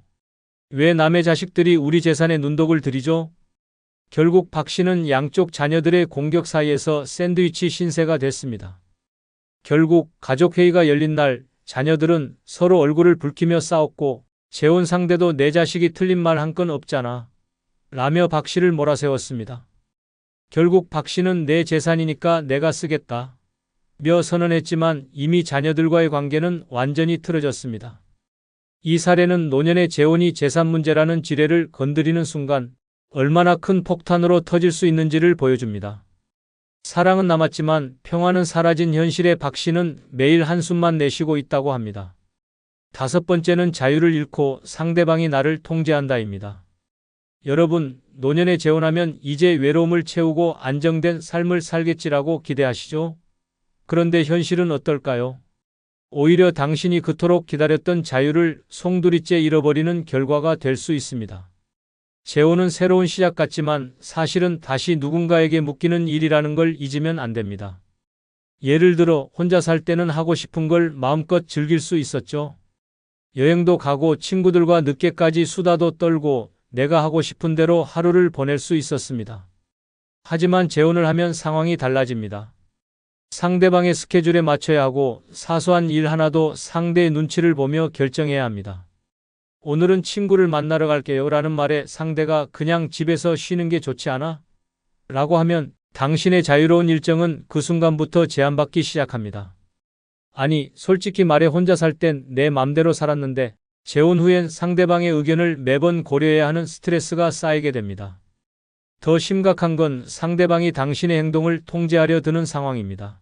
왜 남의 자식들이 우리 재산에 눈독을 들이죠? 결국 박 씨는 양쪽 자녀들의 공격 사이에서 샌드위치 신세가 됐습니다. 결국 가족회의가 열린 날 자녀들은 서로 얼굴을 붉히며 싸웠고 재혼 상대도 내 자식이 틀린 말 한 건 없잖아 라며 박 씨를 몰아세웠습니다. 결국 박 씨는 내 재산이니까 내가 쓰겠다 며 선언했지만 이미 자녀들과의 관계는 완전히 틀어졌습니다. 이 사례는 노년의 재혼이 재산 문제라는 지뢰를 건드리는 순간 얼마나 큰 폭탄으로 터질 수 있는지를 보여줍니다. 사랑은 남았지만 평화는 사라진 현실에 박 씨는 매일 한숨만 내쉬고 있다고 합니다. 5번째는 자유를 잃고 상대방이 나를 통제한다입니다. 여러분, 노년에 재혼하면 이제 외로움을 채우고 안정된 삶을 살겠지라고 기대하시죠? 그런데 현실은 어떨까요? 오히려 당신이 그토록 기다렸던 자유를 송두리째 잃어버리는 결과가 될 수 있습니다. 재혼은 새로운 시작 같지만 사실은 다시 누군가에게 묶이는 일이라는 걸 잊으면 안 됩니다. 예를 들어 혼자 살 때는 하고 싶은 걸 마음껏 즐길 수 있었죠. 여행도 가고 친구들과 늦게까지 수다도 떨고 내가 하고 싶은 대로 하루를 보낼 수 있었습니다. 하지만 재혼을 하면 상황이 달라집니다. 상대방의 스케줄에 맞춰야 하고 사소한 일 하나도 상대의 눈치를 보며 결정해야 합니다. 오늘은 친구를 만나러 갈게요 라는 말에 상대가 그냥 집에서 쉬는 게 좋지 않아? 라고 하면 당신의 자유로운 일정은 그 순간부터 제한받기 시작합니다. 아니, 솔직히 말해 혼자 살 땐 내 맘대로 살았는데 재혼 후엔 상대방의 의견을 매번 고려해야 하는 스트레스가 쌓이게 됩니다. 더 심각한 건 상대방이 당신의 행동을 통제하려 드는 상황입니다.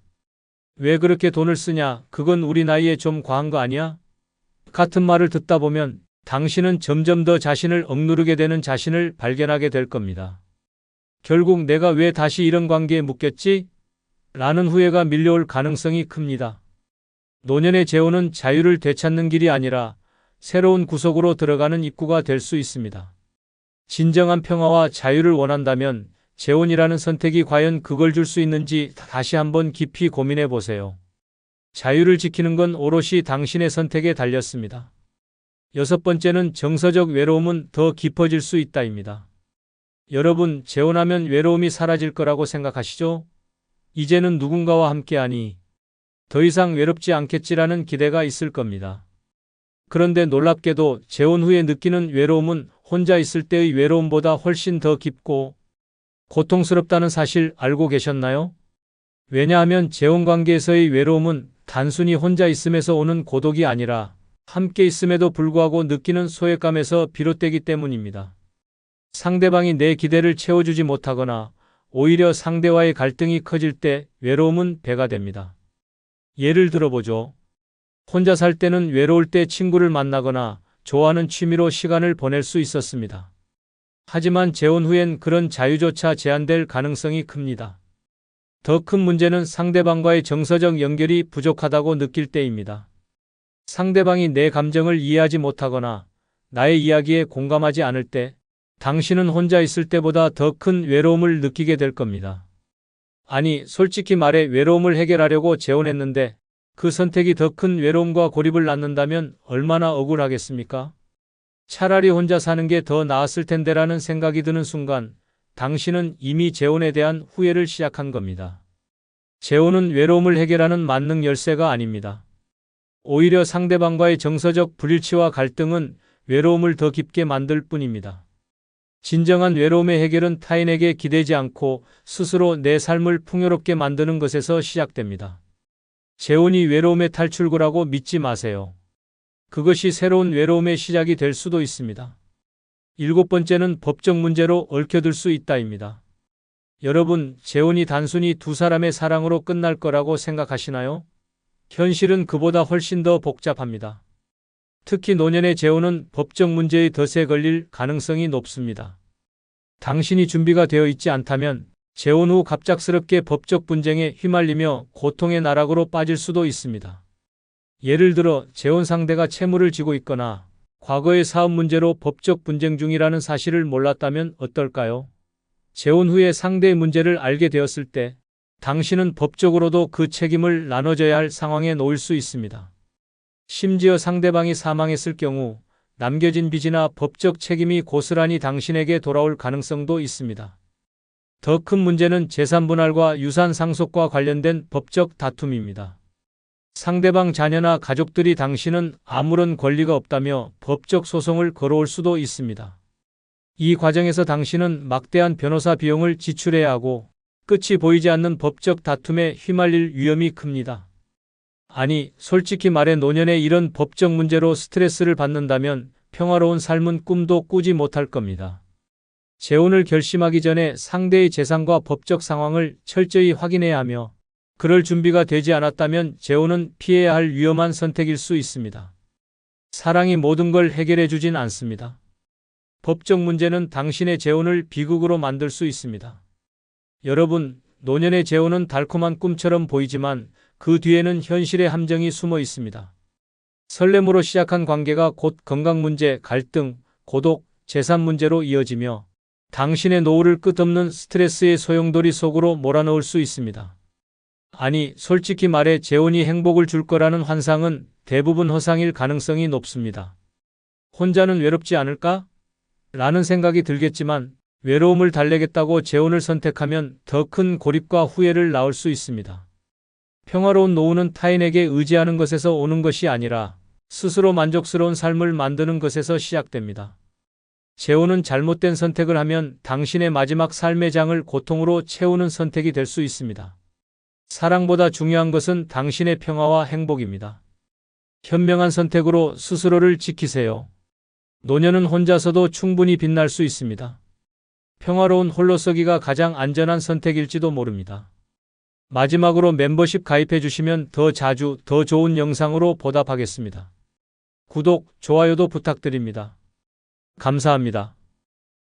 왜 그렇게 돈을 쓰냐? 그건 우리 나이에 좀 과한 거 아니야? 같은 말을 듣다 보면 당신은 점점 더 자신을 억누르게 되는 자신을 발견하게 될 겁니다. 결국 내가 왜 다시 이런 관계에 묶였지? 라는 후회가 밀려올 가능성이 큽니다. 노년의 재혼은 자유를 되찾는 길이 아니라 새로운 구석으로 들어가는 입구가 될 수 있습니다. 진정한 평화와 자유를 원한다면 재혼이라는 선택이 과연 그걸 줄 수 있는지 다시 한번 깊이 고민해 보세요. 자유를 지키는 건 오롯이 당신의 선택에 달렸습니다. 6번째는 정서적 외로움은 더 깊어질 수 있다입니다. 여러분, 재혼하면 외로움이 사라질 거라고 생각하시죠? 이제는 누군가와 함께하니 더 이상 외롭지 않겠지라는 기대가 있을 겁니다. 그런데 놀랍게도 재혼 후에 느끼는 외로움은 혼자 있을 때의 외로움보다 훨씬 더 깊고 고통스럽다는 사실 알고 계셨나요? 왜냐하면 재혼 관계에서의 외로움은 단순히 혼자 있음에서 오는 고독이 아니라 함께 있음에도 불구하고 느끼는 소외감에서 비롯되기 때문입니다. 상대방이 내 기대를 채워주지 못하거나 오히려 상대와의 갈등이 커질 때 외로움은 배가 됩니다. 예를 들어보죠. 혼자 살 때는 외로울 때 친구를 만나거나 좋아하는 취미로 시간을 보낼 수 있었습니다. 하지만 재혼 후엔 그런 자유조차 제한될 가능성이 큽니다. 더 큰 문제는 상대방과의 정서적 연결이 부족하다고 느낄 때입니다. 상대방이 내 감정을 이해하지 못하거나 나의 이야기에 공감하지 않을 때 당신은 혼자 있을 때보다 더 큰 외로움을 느끼게 될 겁니다. 아니, 솔직히 말해 외로움을 해결하려고 재혼했는데 그 선택이 더 큰 외로움과 고립을 낳는다면 얼마나 억울하겠습니까? 차라리 혼자 사는 게 더 나았을 텐데라는 생각이 드는 순간 당신은 이미 재혼에 대한 후회를 시작한 겁니다. 재혼은 외로움을 해결하는 만능 열쇠가 아닙니다. 오히려 상대방과의 정서적 불일치와 갈등은 외로움을 더 깊게 만들 뿐입니다. 진정한 외로움의 해결은 타인에게 기대지 않고 스스로 내 삶을 풍요롭게 만드는 것에서 시작됩니다. 재혼이 외로움의 탈출구라고 믿지 마세요. 그것이 새로운 외로움의 시작이 될 수도 있습니다. 7번째는 법적 문제로 얽혀들 수 있다입니다. 여러분, 재혼이 단순히 두 사람의 사랑으로 끝날 거라고 생각하시나요? 현실은 그보다 훨씬 더 복잡합니다. 특히 노년의 재혼은 법적 문제의 덫에 걸릴 가능성이 높습니다. 당신이 준비가 되어 있지 않다면 재혼 후 갑작스럽게 법적 분쟁에 휘말리며 고통의 나락으로 빠질 수도 있습니다. 예를 들어 재혼 상대가 채무를 지고 있거나 과거의 사업 문제로 법적 분쟁 중이라는 사실을 몰랐다면 어떨까요? 재혼 후에 상대의 문제를 알게 되었을 때 당신은 법적으로도 그 책임을 나눠져야 할 상황에 놓일 수 있습니다. 심지어 상대방이 사망했을 경우 남겨진 빚이나 법적 책임이 고스란히 당신에게 돌아올 가능성도 있습니다. 더 큰 문제는 재산 분할과 유산 상속과 관련된 법적 다툼입니다. 상대방 자녀나 가족들이 당신은 아무런 권리가 없다며 법적 소송을 걸어올 수도 있습니다. 이 과정에서 당신은 막대한 변호사 비용을 지출해야 하고 끝이 보이지 않는 법적 다툼에 휘말릴 위험이 큽니다. 아니, 솔직히 말해 노년에 이런 법적 문제로 스트레스를 받는다면 평화로운 삶은 꿈도 꾸지 못할 겁니다. 재혼을 결심하기 전에 상대의 재산과 법적 상황을 철저히 확인해야 하며 그럴 준비가 되지 않았다면 재혼은 피해야 할 위험한 선택일 수 있습니다. 사랑이 모든 걸 해결해 주진 않습니다. 법적 문제는 당신의 재혼을 비극으로 만들 수 있습니다. 여러분, 노년의 재혼은 달콤한 꿈처럼 보이지만 그 뒤에는 현실의 함정이 숨어 있습니다. 설렘으로 시작한 관계가 곧 건강 문제, 갈등, 고독, 재산 문제로 이어지며 당신의 노후를 끝없는 스트레스의 소용돌이 속으로 몰아넣을 수 있습니다. 아니, 솔직히 말해 재혼이 행복을 줄 거라는 환상은 대부분 허상일 가능성이 높습니다. 혼자는 외롭지 않을까? 라는 생각이 들겠지만 외로움을 달래겠다고 재혼을 선택하면 더 큰 고립과 후회를 낳을 수 있습니다. 평화로운 노후는 타인에게 의지하는 것에서 오는 것이 아니라 스스로 만족스러운 삶을 만드는 것에서 시작됩니다. 재혼은 잘못된 선택을 하면 당신의 마지막 삶의 장을 고통으로 채우는 선택이 될 수 있습니다. 사랑보다 중요한 것은 당신의 평화와 행복입니다. 현명한 선택으로 스스로를 지키세요. 노년은 혼자서도 충분히 빛날 수 있습니다. 평화로운 홀로서기가 가장 안전한 선택일지도 모릅니다. 마지막으로 멤버십 가입해 주시면 더 자주 더 좋은 영상으로 보답하겠습니다. 구독, 좋아요도 부탁드립니다. 감사합니다.